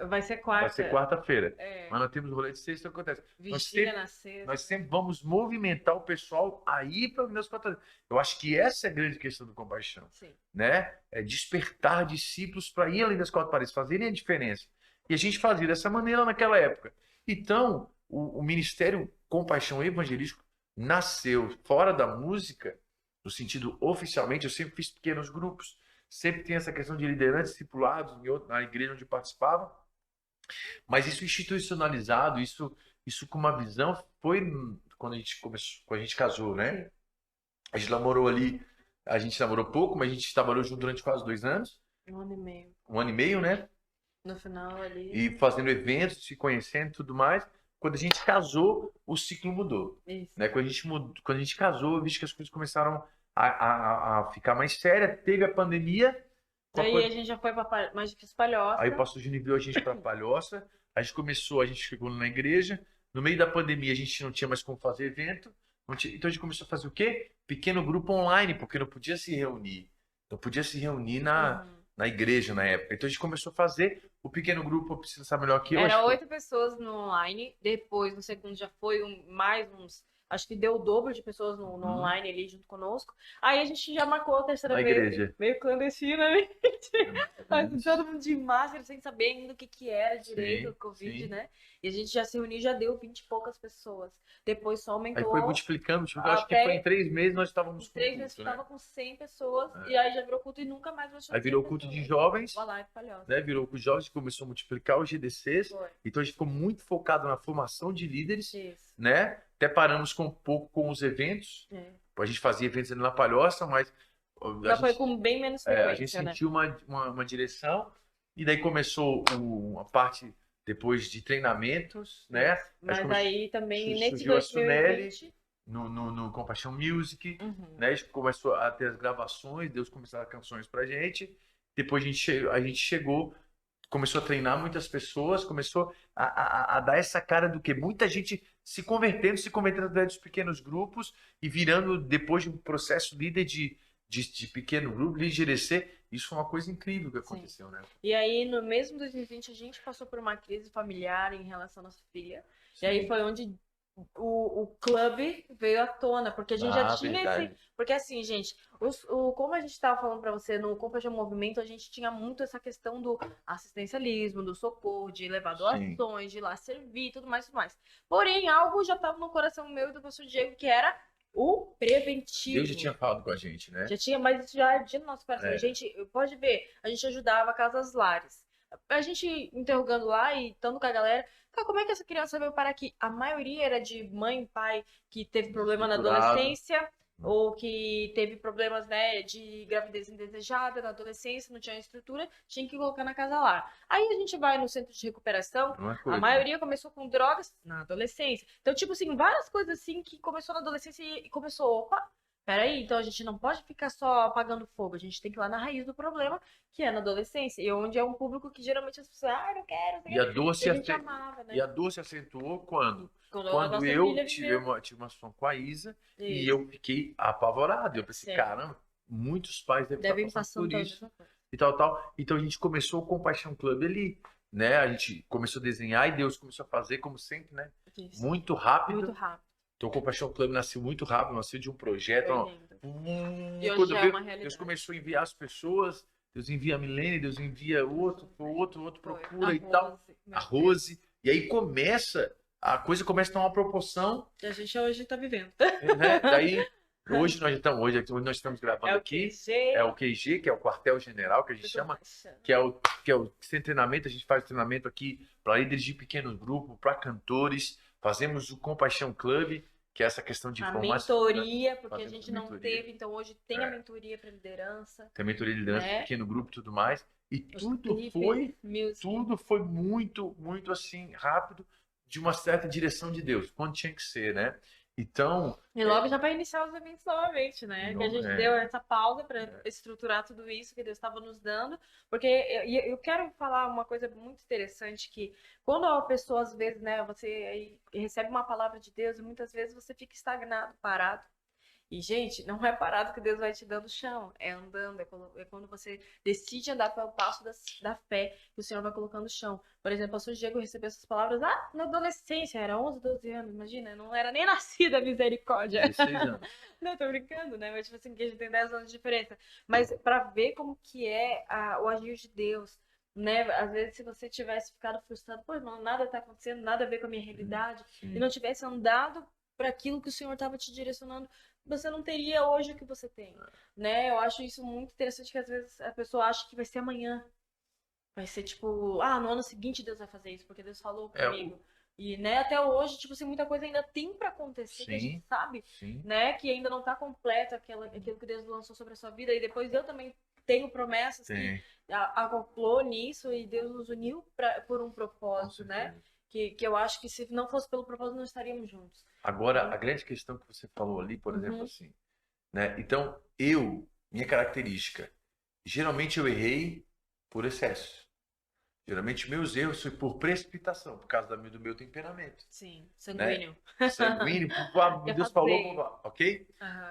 Vai ser quarta. Vai ser quarta-feira. É, Mas nós temos rolê de sexta, o que acontece? vigília na sexta. Nós sempre vamos movimentar o pessoal a ir para os quatro. Eu acho que essa é a grande questão do compaixão, Sim. né? É despertar discípulos para ir além das quatro paredes, fazerem a diferença. E a gente fazia dessa maneira naquela época. Então, o Ministério Compaixão Evangelístico nasceu fora da música, no sentido oficialmente, eu sempre fiz pequenos grupos, sempre tem essa questão de liderantes discipulados na igreja onde eu participava, mas isso institucionalizado, isso com uma visão, foi quando a gente começou, quando a gente casou, né? Sim. A gente namorou pouco, mas a gente trabalhou junto durante quase 2 anos, 1 ano e meio. 1 ano e meio, né? No final ali. E fazendo eventos, se conhecendo e tudo mais. Quando a gente casou, o ciclo mudou, Isso. né? Quando a gente casou, eu vi que as coisas começaram a ficar mais sérias. Teve a pandemia. Daí a gente já foi pra mais difícil Palhoça. Aí o pastor Júnior enviou a gente para Palhoça. A gente chegou na igreja. No meio da pandemia, a gente não tinha mais como fazer evento. Então a gente começou a fazer o quê? Pequeno grupo online, porque não podia se reunir. Não podia se reunir na igreja na época. Então a gente começou a fazer o pequeno grupo. Precisa saber melhor que eu. Era acho que 8 pessoas no online. Depois, no segundo, já foi mais uns. Acho que deu o dobro de pessoas no online ali junto conosco. Aí a gente já marcou a terceira na vez. igreja. Meio clandestina, né? Mas todo mundo de máscara, sem saber ainda o que era direito o Covid, sim. né? E a gente já se reuniu, já deu 20 e poucas pessoas. Depois só aumentou. Aí foi multiplicando. Acho que foi em 3 meses nós estávamos com 3 meses culto, né? estava com 100 pessoas. E aí já virou culto e nunca mais vai Aí virou culto de jovens, Vai lá, é palhoça. né? Virou culto de jovens, começou a multiplicar os GDCs. Foi. Então a gente ficou muito focado na formação de líderes, Isso. né? Até paramos um pouco com os eventos. É. A gente fazia eventos ali na Palhoça, mas Já foi com bem menos frequência, a gente né? sentiu uma direção e daí começou a parte depois de treinamentos, né? Mas aí também nesse surgiu a Suneli 2020... no Compaixão Music, Uhum. né? A gente começou a ter as gravações, Deus começou a dar canções pra gente. Depois a gente chegou, começou a treinar muitas pessoas, começou a dar essa cara do que muita gente se convertendo através dos pequenos grupos e virando depois de um processo líder de pequeno grupo, líder GDC. Isso foi uma coisa incrível que aconteceu, né? E aí, no mesmo 2020, a gente passou por uma crise familiar em relação à nossa filha. Sim. E aí foi onde o clube veio à tona, porque a gente já tinha verdade. Porque assim, gente, como a gente estava falando para você, no Compaixão Movimento, a gente tinha muito essa questão do assistencialismo, do socorro, de levar doações, de ir lá servir, tudo mais, tudo mais. Porém, algo já estava no coração meu e do pastor Diego, que era o preventivo. Deus já tinha falado com a gente, né? Já tinha, mas isso já ardia no nosso coração. É. A gente, pode ver, a gente ajudava casas lares. A gente interrogando lá e estando com a galera, cara, como é que essa criança veio parar aqui? A maioria era de mãe e pai que teve problema na Estruturado. adolescência, ou que teve problemas, né, de gravidez indesejada na adolescência, não tinha estrutura, tinha que colocar na casa lar. Aí a gente vai no centro de recuperação, Uma a coisa. maioria começou com drogas na adolescência. Então, tipo assim, várias coisas assim que começou na adolescência e começou, opa, peraí, então a gente não pode ficar só apagando fogo, a gente tem que ir lá na raiz do problema, que é na adolescência, e onde é um público que geralmente as pessoas, não quero, não sei E o a quê. dor E se a gente ace- amava, né? E a dor se acentuou quando? Quando a Quando nossa eu filha tive viveu. uma situação com a Isa e Isso. eu fiquei apavorado. Eu pensei, Certo. caramba, muitos pais devem Devem estar passando passando por pela isso mesma coisa. e tal, tal. Então a gente começou o Compaixão Club ali, né? A gente começou a desenhar e Deus começou a fazer, como sempre, né? Isso. Muito rápido. Muito rápido. Então o Compaixão Club nasceu muito rápido, nasceu de um projeto. Foi Ó, lindo. E hoje quando já é veio, uma Deus realidade. começou a enviar as pessoas, Deus envia a Milene, Deus envia outro Foi. procura A e tal. Rose, A Rose. E aí a coisa começa a tomar uma proporção, que a gente hoje tá vivendo. né? Daí, hoje nós estamos gravando É o aqui, QG. é o QG, que é o quartel-general, que a gente chama, que é o sem treinamento. A gente faz treinamento aqui para líderes de pequenos grupos, para cantores. Fazemos o Compaixão Club, que é essa questão de A formação. mentoria, porque a Fazemos gente não mentoria. teve, então hoje tem a mentoria para liderança. Tem mentoria de liderança, Né? pequeno grupo e tudo mais. E Os tudo clipes, music. foi muito, muito assim, rápido, de uma certa direção de Deus, quando tinha que ser, né? Então, E logo já vai iniciar os eventos novamente, né? Que a gente deu essa pausa para estruturar tudo isso que Deus estava nos dando. Porque eu quero falar uma coisa muito interessante, que quando a pessoa, às vezes, né, você aí recebe uma palavra de Deus e muitas vezes você fica estagnado, parado. E, gente, não é parado que Deus vai te dando chão, é andando, é quando você decide andar pelo passo da fé que o Senhor vai colocando chão. Por exemplo, o pastor Diego recebeu essas palavras na adolescência, era 11, 12 anos, imagina, eu não era nem nascida, misericórdia. 16 anos. Não, tô brincando, né? Mas, tipo assim, que a gente tem 10 anos de diferença. Mas pra ver como que é o agir de Deus, né? Às vezes, se você tivesse ficado frustrado, pô, irmão, nada tá acontecendo, nada a ver com a minha realidade, Sim. e não tivesse andado para aquilo que o Senhor estava te direcionando, você não teria hoje o que você tem, né? Eu acho isso muito interessante, que às vezes a pessoa acha que vai ser amanhã. Vai ser tipo, no ano seguinte Deus vai fazer isso, porque Deus falou comigo. E, né, até hoje, tipo assim, muita coisa ainda tem para acontecer, que a gente sabe, né, que ainda não tá completo aquilo que Deus lançou sobre a sua vida. E depois eu também tenho promessas que acoplou nisso e Deus nos uniu por um propósito, né? Que eu acho que se não fosse pelo propósito, não estaríamos juntos. Agora, a grande questão que você falou ali, por exemplo, assim, né? Então, minha característica, geralmente eu errei por excesso. Geralmente meus erros foi por precipitação, por causa do meu temperamento. Sim, sanguíneo. Né? Sanguíneo, Deus falou, ok?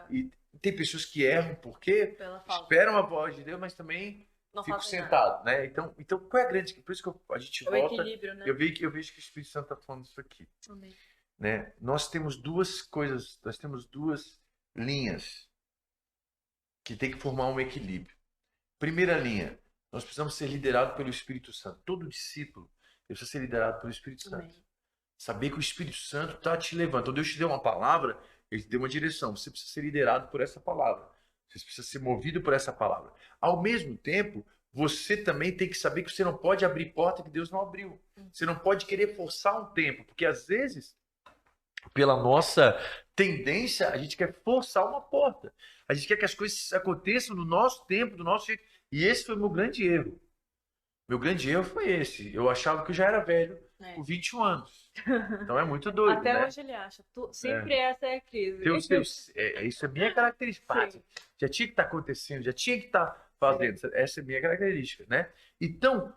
E tem pessoas que erram porque esperam a voz de Deus, mas também não fico sentado, né? Então, qual é a grande... Por isso que a gente volta... equilíbrio, né? Eu vejo que o Espírito Santo está falando isso aqui. Amém. Né? Nós temos duas coisas, nós temos duas linhas que tem que formar um equilíbrio. Primeira linha, nós precisamos ser liderados pelo Espírito Santo. Todo discípulo precisa ser liderado pelo Espírito Santo. Saber que o Espírito Santo está te levando. Então Deus te deu uma palavra, Ele te deu uma direção. Você precisa ser liderado por essa palavra. Você precisa ser movido por essa palavra. Ao mesmo tempo, você também tem que saber que você não pode abrir porta que Deus não abriu. Você não pode querer forçar um tempo, porque às vezes, pela nossa tendência, a gente quer forçar uma porta. A gente quer que as coisas aconteçam no nosso tempo, do nosso jeito. E esse foi o meu grande erro. Meu grande erro foi esse. Eu achava que eu já era velho com 21 anos. Então é muito doido. Até hoje ele acha. Sempre essa é a crise. Isso é minha característica. Já tinha que estar acontecendo, já tinha que estar fazendo. Essa é a minha característica, né? Então,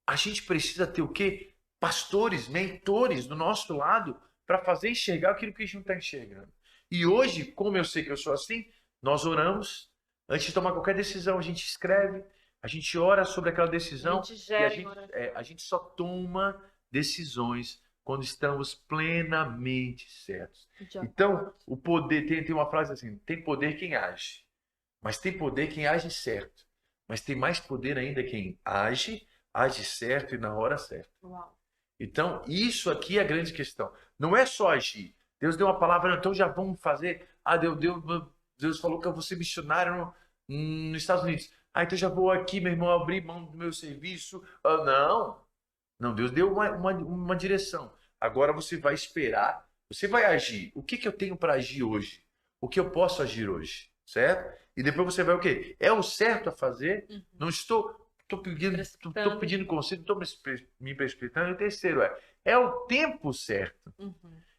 a gente precisa ter o quê? Pastores, mentores do nosso lado para fazer enxergar aquilo que a gente não está enxergando. E hoje, como eu sei que eu sou assim, nós oramos. Antes de tomar qualquer decisão, a gente escreve, a gente ora sobre aquela decisão e a gente só toma decisões quando estamos plenamente certos. Então, o poder, tem uma frase assim, tem poder quem age, mas tem poder quem age certo. Mas tem mais poder ainda quem age certo e na hora certa. Uau. Então, isso aqui é a grande questão. Não é só agir. Deus deu uma palavra, então já vamos fazer. Ah, Deus falou que eu vou ser missionário nos Estados Unidos. Ah, então já vou aqui, meu irmão, abrir mão do meu serviço. Ah, não, não, Deus deu uma direção. Agora você vai esperar, você vai agir. O que que eu tenho para agir hoje? O que eu posso agir hoje? Certo? E depois você vai o quê? É o certo a fazer? Uhum. Não estou pedindo, tô pedindo conselho, estou me precipitando. E o terceiro é o tempo certo. Uhum.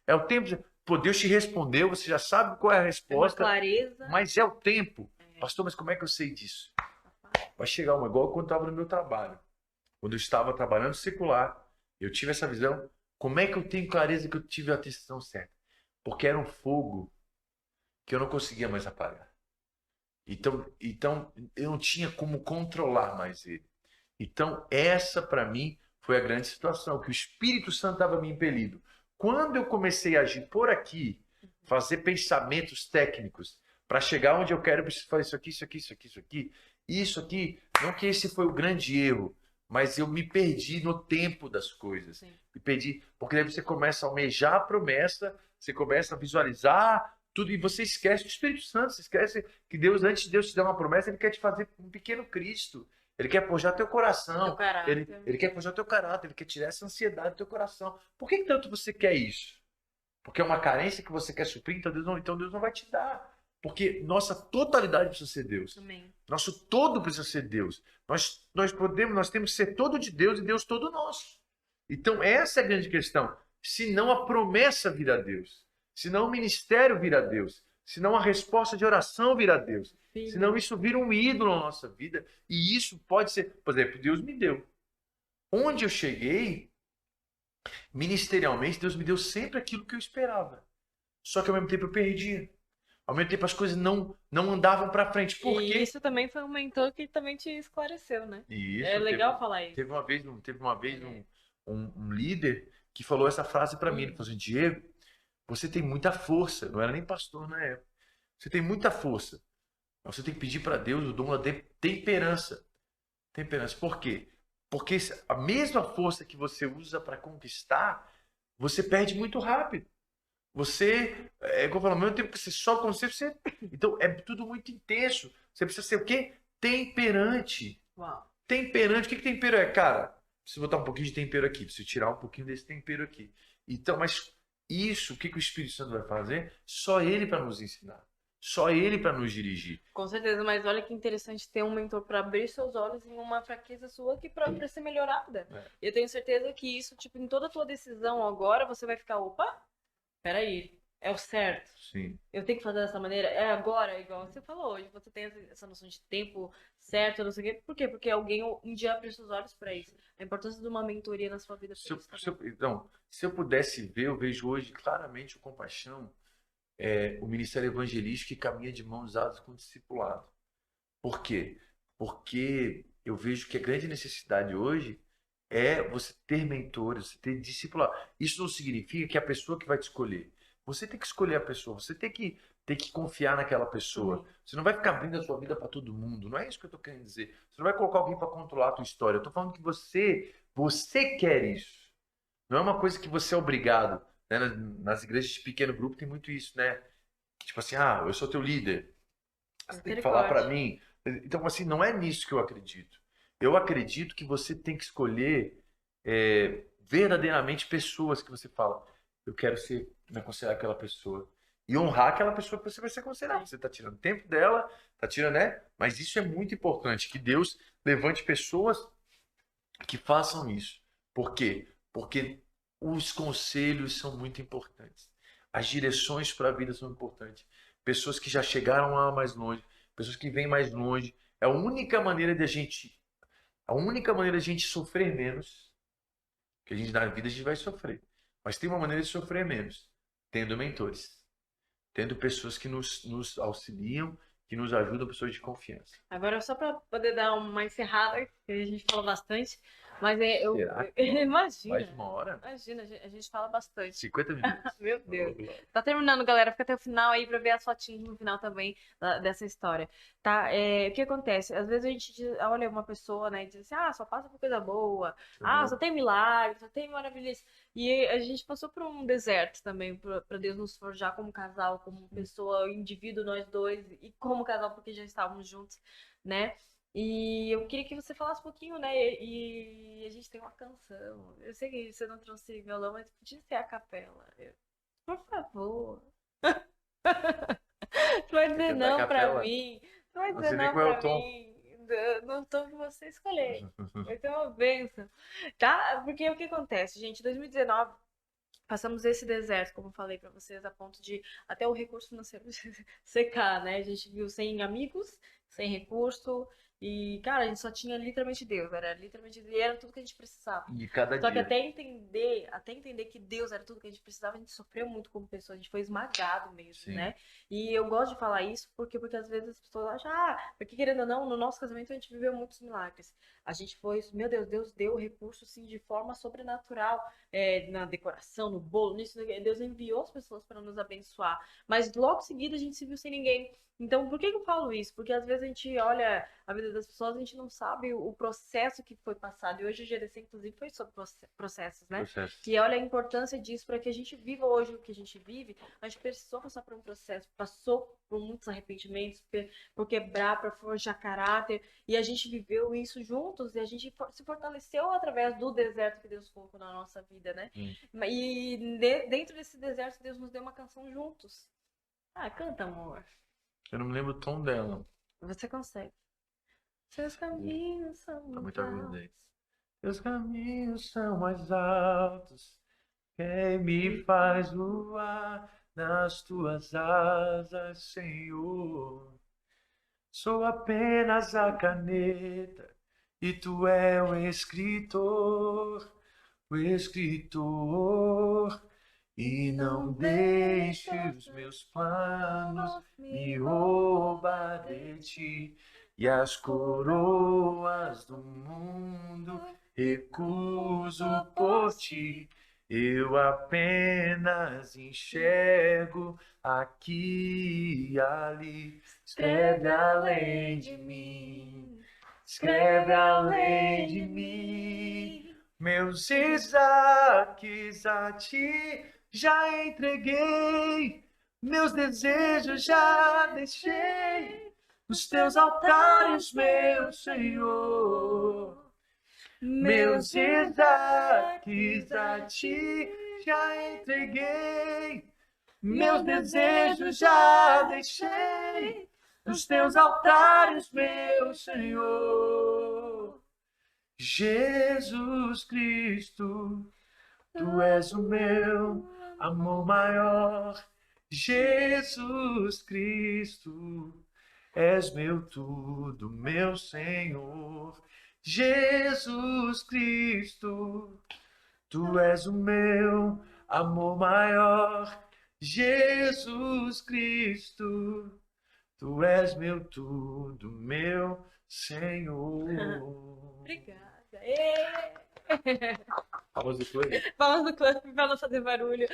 É o tempo certo. Pô, Deus te respondeu, você já sabe qual é a É uma resposta, clareza. mas é o tempo. Pastor, mas como é que eu sei disso? Vai chegar uma igual quando eu estava no meu trabalho. Quando eu estava trabalhando secular, eu tive essa visão. Como é que eu tenho clareza que eu tive a decisão certa? Porque era um fogo que eu não conseguia mais apagar. Então eu não tinha como controlar mais ele. Então, essa para mim foi a grande situação, que o Espírito Santo estava me impelindo. Quando eu comecei a agir por aqui, fazer pensamentos técnicos para chegar onde eu quero, eu preciso fazer isso aqui, isso aqui, isso aqui, isso aqui. Isso aqui, não que esse foi o grande erro, mas eu me perdi no tempo das coisas. Sim. Me perdi, porque daí você começa a almejar a promessa, você começa a visualizar tudo e você esquece do Espírito Santo, você esquece que Deus, antes de Deus te dar uma promessa, Ele quer te fazer um pequeno Cristo. Ele quer forjar teu coração, Teu caráter. ele quer forjar teu caráter, ele quer tirar essa ansiedade do teu coração. Por que tanto você quer isso? Porque é uma carência que você quer suprir, então Deus não vai te dar. Porque nossa totalidade precisa ser Deus. Amém. Nosso todo precisa ser Deus. Nós temos que ser todo de Deus e Deus todo nosso. Então essa é a grande questão. Senão a promessa vira Deus. Senão o ministério vira Deus. Senão a resposta de oração vira Deus. Filho. Senão isso vira um ídolo na nossa vida. E isso pode ser, por exemplo, Deus me deu. Onde eu cheguei, ministerialmente, Deus me deu sempre aquilo que eu esperava. Só que ao mesmo tempo eu perdia. Ao mesmo tempo as coisas não andavam para frente. Por E quê? isso também foi um mentor que também te esclareceu, né? E isso É legal falar isso. teve uma vez um líder que falou essa frase para mim. Ele falou assim: Diego, você tem muita força. Não era nem pastor na época. Você tem muita força. Mas você tem que pedir para Deus o dom da temperança. Temperança. Por quê? Porque a mesma força que você usa para conquistar, você perde muito rápido. Você, como eu falo, ao mesmo tempo que você só consegue, você... Então, é tudo muito intenso. Você precisa ser o quê? Temperante. Uau. Temperante. O que tempero é? Cara, preciso botar um pouquinho de tempero aqui. Preciso tirar um pouquinho desse tempero aqui. Então, mas isso, o que o Espírito Santo vai fazer? Só Ele para nos ensinar. Só Ele para nos dirigir. Com certeza, mas olha que interessante ter um mentor para abrir seus olhos em uma fraqueza sua que para ser melhorada. Eu tenho certeza que isso, tipo, em toda a tua decisão agora, você vai ficar, opa, peraí, é o certo. Sim. Eu tenho que fazer dessa maneira? É agora, igual você falou hoje. Você tem essa noção de tempo certo, não sei o quê. Por quê? Porque alguém um dia abre seus olhos para isso. A importância de uma mentoria na sua vida. Então, se eu pudesse ver, eu vejo hoje claramente o Compaixão, o ministério evangelístico que caminha de mãos dadas com o discipulado. Por quê? Porque eu vejo que a grande necessidade hoje é você ter mentores, você ter discipulado. Isso não significa que a pessoa que vai te escolher. Você tem que escolher a pessoa, você tem que confiar naquela pessoa. Uhum. Você não vai ficar abrindo a sua vida para todo mundo. Não é isso que eu estou querendo dizer. Você não vai colocar alguém para controlar a tua história. Eu estou falando que você quer isso. Não é uma coisa que você é obrigado. Né? Nas igrejas de pequeno grupo tem muito isso, né? Tipo assim, eu sou teu líder. Você tem que falar para mim. Então, assim, não é nisso que eu acredito. Eu acredito que você tem que escolher verdadeiramente pessoas que você fala, eu quero me aconselhar aquela pessoa. E honrar aquela pessoa que você vai se aconselhar. Você está tirando tempo dela, está tirando, né? Mas isso é muito importante, que Deus levante pessoas que façam isso. Por quê? Porque os conselhos são muito importantes. As direções para a vida são importantes. Pessoas que já chegaram lá mais longe, pessoas que vêm mais longe. É a única maneira de a gente sofrer menos, que a gente na vida a gente vai sofrer. Mas tem uma maneira de sofrer menos, tendo mentores, tendo pessoas que nos auxiliam, que nos ajudam, pessoas de confiança. Agora, só para poder dar uma encerrada, que a gente falou bastante, Mas Será que mais imagina. de uma hora? Imagina, a gente fala bastante. 50 minutos. Meu Deus. Ô, Glória. Tá terminando, galera. Fica até o final aí pra ver as fotinhas no final também dessa história. Tá? O que acontece? Às vezes a gente olha uma pessoa, né, e diz assim, só passa por coisa boa. Só Uhum. tem milagre, só tem maravilhas. E a gente passou por um deserto também, pra Deus nos forjar como casal, como pessoa, indivíduo, nós dois, e como casal, porque já estávamos juntos, né? E eu queria que você falasse um pouquinho, né? E a gente tem uma canção. Eu sei que você não trouxe violão, mas podia ser a capela. Por favor. Tu vai Quer dizer cantar a não pra capela? mim. Tu vai Não dizer sei nem não qual é o pra tom. mim. No tom que você escolher. Vai ser uma bênção. Tá? Porque o que acontece, gente? Em 2019, passamos esse deserto, como eu falei pra vocês, a ponto de até o recurso financeiro secar, né? A gente viu sem amigos, sem recurso. E, cara, a gente só tinha literalmente Deus. Era literalmente e era tudo que a gente precisava. E cada Só que dia. até entender que Deus era tudo que a gente precisava, a gente sofreu muito como pessoa, a gente foi esmagado mesmo, Sim. né? E eu gosto de falar isso porque às vezes as pessoas acham, porque querendo ou não, no nosso casamento a gente viveu muitos milagres. A gente foi, meu Deus, Deus deu recurso assim de forma sobrenatural, na decoração, no bolo, nisso, Deus enviou as pessoas para nos abençoar. Mas logo em seguida a gente se viu sem ninguém. Então, por que eu falo isso? Porque às vezes a gente olha a vida das pessoas, a gente não sabe o processo que foi passado. E hoje o GDC, inclusive, foi sobre processos, né? Processo. E olha a importância disso para que a gente viva hoje o que a gente vive. A gente precisou passar por um processo, passou por muitos arrependimentos, por quebrar, para forjar caráter. E a gente viveu isso juntos e a gente se fortaleceu através do deserto que Deus colocou na nossa vida, né? E dentro desse deserto, Deus nos deu uma canção juntos. Canta, amor. Eu não me lembro o tom dela. Você consegue. Seus caminhos são Tá muito muito agudo aí. altos. Teus caminhos são mais altos. Quem me faz voar nas tuas asas, Senhor? Sou apenas a caneta e tu é o escritor, o escritor. E não deixe os meus planos me roubar de ti, e as coroas do mundo recuso por ti. Eu apenas enxergo aqui e ali. Escreve além de mim, escreve além de mim. Meus Isaques a ti já entreguei, meus desejos já deixei nos teus altares, meu Senhor. Meus Isaques a ti já entreguei, meus desejos já deixei nos teus altares, meu Senhor. Jesus Cristo, tu és o meu amor maior. Jesus Cristo, és meu tudo, meu Senhor. Jesus Cristo, tu és o meu amor maior. Jesus Cristo, tu és meu tudo, meu Senhor. Obrigada. Palmas do Chloe. Palmas do clube para não fazer barulho.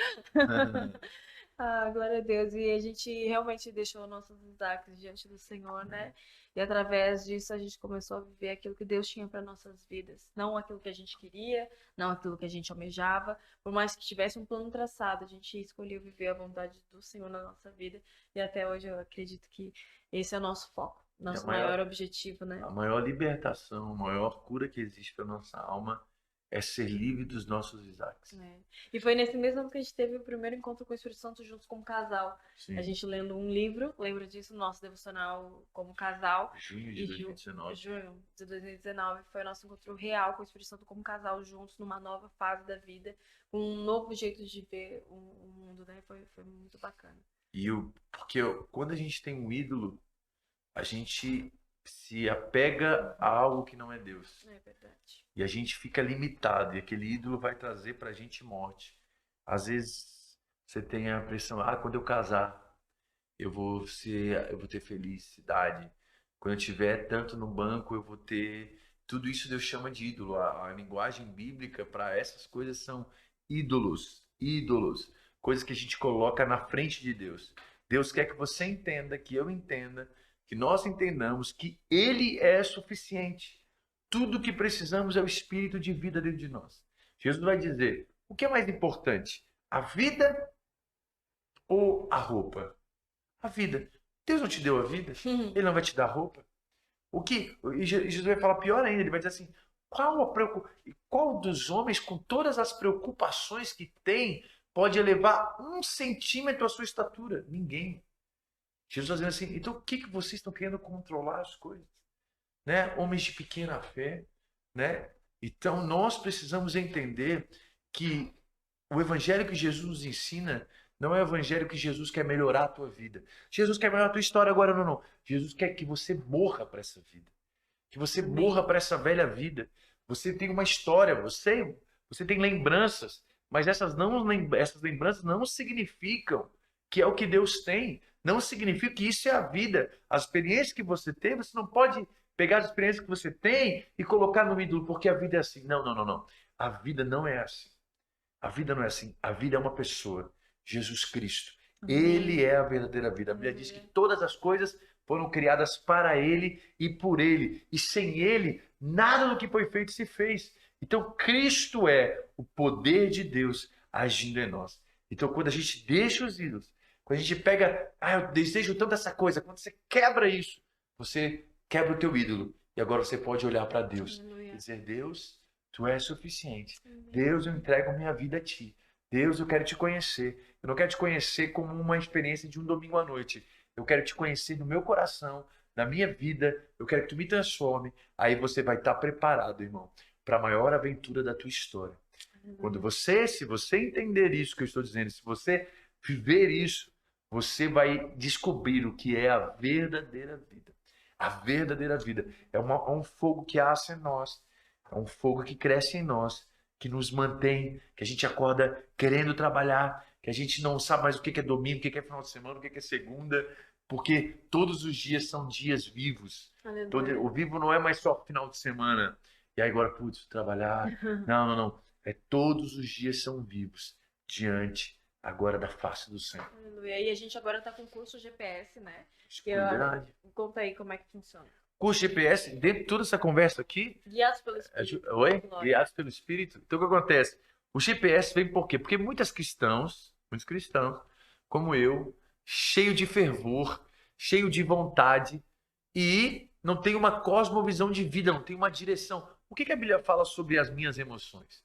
Glória a Deus. E a gente realmente deixou nossos destaques diante do Senhor, né? E através disso a gente começou a viver aquilo que Deus tinha para nossas vidas. Não aquilo que a gente queria, não aquilo que a gente almejava. Por mais que tivesse um plano traçado, a gente escolheu viver a vontade do Senhor na nossa vida. E até hoje eu acredito que esse é o nosso foco, E nosso maior objetivo, né? a maior libertação, a maior cura que existe para nossa alma é ser livre dos nossos Isaques. E foi nesse mesmo ano que a gente teve o primeiro encontro com o Espírito Santo juntos como casal. Sim. A gente lendo um livro, lembra disso, nosso devocional como casal. Junho de 2019. Junho de 2019 foi o nosso encontro real com o Espírito Santo como casal juntos numa nova fase da vida, com um novo jeito de ver o mundo, né? Foi muito bacana. Porque quando a gente tem um ídolo, a gente se apega a algo que não é Deus. É verdade. E a gente fica limitado, e aquele ídolo vai trazer pra gente morte. Às vezes você tem a pressão, quando eu casar, eu vou ter felicidade. Quando eu tiver tanto no banco, eu vou ter Tudo isso Deus chama de ídolo. A linguagem bíblica para essas coisas são ídolos, ídolos, coisas que a gente coloca na frente de Deus. Deus quer que você entenda, que eu entenda, que nós entendamos que Ele é suficiente. Tudo que precisamos é o Espírito de vida dentro de nós. Jesus vai dizer: o que é mais importante, a vida ou a roupa? A vida. Deus não te deu a vida? Ele não vai te dar roupa? O que? E Jesus vai falar pior ainda, ele vai dizer assim: qual dos homens, com todas as preocupações que tem, pode elevar 1 centímetro a sua estatura? Ninguém. Jesus vai dizendo assim: então o que vocês estão querendo controlar as coisas? Né? Homens de pequena fé, né? Então nós precisamos entender que o evangelho que Jesus nos ensina não é o evangelho que Jesus quer melhorar a tua vida. Jesus quer melhorar a tua história agora, não, não. Jesus quer que você morra para essa vida. Que você morra para essa velha vida. Você tem uma história, você tem lembranças, mas essas lembranças não significam que é o que Deus tem. Não significa que isso é a vida. As experiências que você tem, você não pode pegar as experiências que você tem e colocar no ídolo, porque a vida é assim. Não, não, não, não. A vida não é assim. A vida não é assim. A vida é uma pessoa, Jesus Cristo. Ele é a verdadeira vida. A Bíblia diz que todas as coisas foram criadas para Ele e por Ele. E sem Ele, nada do que foi feito se fez. Então, Cristo é o poder de Deus agindo em nós. Então, quando a gente deixa os ídolos, quando a gente pega, eu desejo tanto essa coisa, quando você quebra isso, você quebra o teu ídolo. E agora você pode olhar para Deus e dizer: Deus, Tu és suficiente. Deus, eu entrego minha vida a Ti. Deus, eu quero Te conhecer. Eu não quero Te conhecer como uma experiência de um domingo à noite. Eu quero Te conhecer no meu coração, na minha vida. Eu quero que Tu me transforme. Aí você vai estar preparado, irmão, para a maior aventura da tua história. Se você entender isso que eu estou dizendo, se você viver isso, você vai descobrir o que é a verdadeira vida. A verdadeira vida é um fogo que assa em nós, é um fogo que cresce em nós, que nos mantém, que a gente acorda querendo trabalhar, que a gente não sabe mais o que é domingo, o que é final de semana, o que é segunda, porque todos os dias são dias vivos. O vivo não é mais só final de semana. E aí agora, putz, trabalhar. Não, não, não. Todos os dias são vivos diante agora da face do Senhor. Aleluia. E a gente agora está com o curso GPS, né? Verdade. Conta aí como é que funciona. Curso GPS, dentro de toda essa conversa aqui. Guiados pelo Espírito. Oi? Guiados pelo Espírito. Então o que acontece? O GPS vem por quê? Porque muitos cristãos, como eu, cheio de fervor, cheio de vontade e não tem uma cosmovisão de vida, não tem uma direção. O que a Bíblia fala sobre as minhas emoções?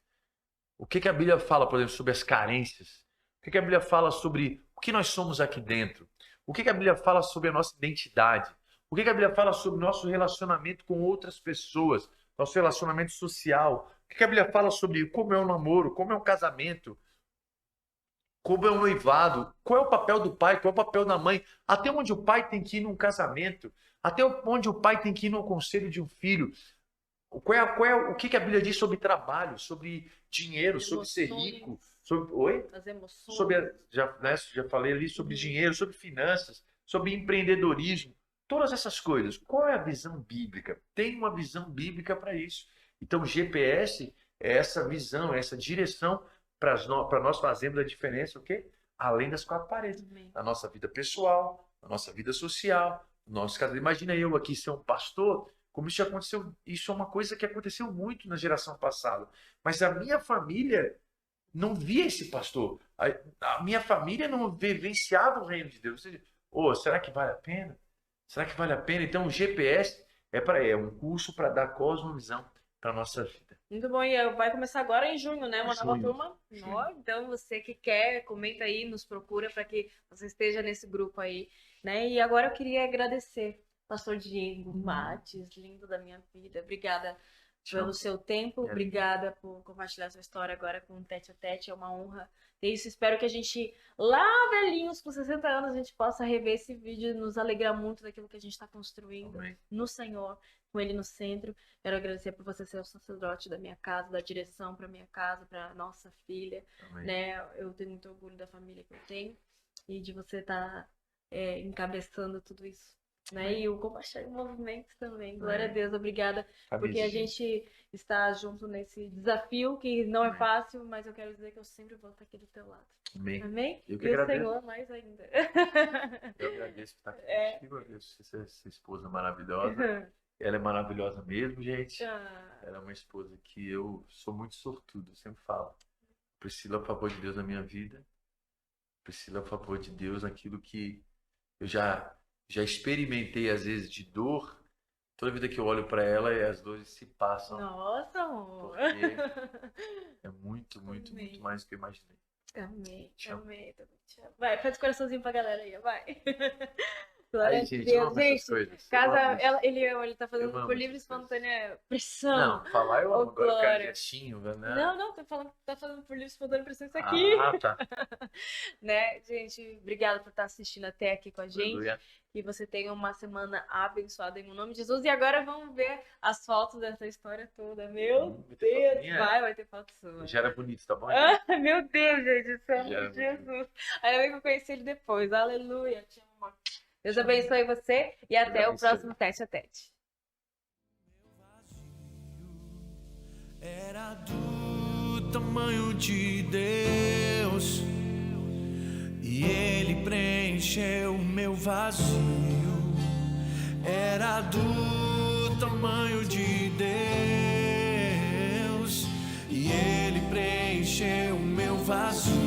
O que a Bíblia fala, por exemplo, sobre as carências? O que a Bíblia fala sobre o que nós somos aqui dentro? O que a Bíblia fala sobre a nossa identidade? O que a Bíblia fala sobre o nosso relacionamento com outras pessoas? Nosso relacionamento social? O que a Bíblia fala sobre como é o namoro, como é o casamento, como é o noivado? Qual é o papel do pai, qual é o papel da mãe? Até onde o pai tem que ir num casamento? Até onde o pai tem que ir no conselho de um filho? O que a Bíblia diz sobre trabalho, sobre dinheiro, sobre ser rico, sobre, as emoções. Já falei ali sobre dinheiro, sobre finanças, sobre empreendedorismo, todas essas coisas. Qual é a visão bíblica? Tem uma visão bíblica para isso. Então, o GPS é essa visão, é essa direção para nós fazermos a diferença, o quê? Além das quatro paredes, na nossa vida pessoal, na nossa vida social, no nosso caso. Imagina eu aqui ser um pastor. Como isso aconteceu, isso é uma coisa que aconteceu muito na geração passada. Mas a minha família não via esse pastor. A minha família não vivenciava o reino de Deus. Ou seja, será que vale a pena? Será que vale a pena? Então o GPS é um curso para dar cosmovisão para a nossa vida. Muito bom, e vai começar agora em junho, né? Uma nova turma. Então você que quer, comenta aí, nos procura para que você esteja nesse grupo aí, né? E agora eu queria agradecer Pastor Diego Mates, lindo da minha vida. Obrigada pelo seu tempo, obrigada por compartilhar sua história agora com o Tete a Tete. É uma honra ter isso. Espero que a gente, lá velhinhos, com 60 anos, a gente possa rever esse vídeo e nos alegrar muito daquilo que a gente está construindo no Senhor, com Ele no centro. Quero agradecer por você ser o sacerdote da minha casa, da direção para minha casa, para nossa filha. Né? Eu tenho muito orgulho da família que eu tenho e de você estar encabeçando tudo isso. né? E o Compartilhar Movimento também. Glória a Deus, obrigada. Porque a Camisinha. gente está junto nesse desafio que não é Amém. fácil, mas eu quero dizer que eu sempre vou estar aqui do teu lado. Amém. Amém? Eu que E o agradeço. Senhor mais ainda. Eu agradeço por estar aqui contigo. Eu agradeço essa esposa maravilhosa. Ela é maravilhosa mesmo, gente. Ah, Ela é uma esposa que eu sou muito sortudo, eu sempre falo. Priscila é o favor de Deus na minha vida. Priscila é o favor de Deus naquilo que eu já experimentei, às vezes, de dor. Toda vida que eu olho para ela, as dores se passam. nossa, amor. Porque é muito, muito, Amém. muito mais do que eu imaginei. Amém, Te amo. amém, também te amo. Vai, faz coraçãozinho pra galera aí, vai. Glória Aí, a gente, eu Deus, amo essas gente. coisas. Eu Casa, amo isso. ele tá fazendo Eu amo por livre e essas coisas. espontânea pressão. Não, falar eu Ô, amo. Agora eu quero glória. gestinho, né? Não, tô falando que tá fazendo por livre e espontânea pressão isso aqui. Ah, tá. Né, gente? Obrigada por estar assistindo até aqui com a gente. Aleluia. Que você tenha uma semana abençoada em nome de Jesus. E agora vamos ver as fotos dessa história toda. Meu Vai ter foto Deus, minha? vai ter foto sua. Já era bonito, tá bom? Ah, meu Deus, gente, do céu, Já era Jesus. Ainda bem que eu conheci ele depois. Aleluia. Te amo. Deus abençoe você e até o abençoe. próximo tete a tete. Era do tamanho de Deus e Ele preencheu o meu vazio. Era do tamanho de Deus e Ele preencheu o meu vazio.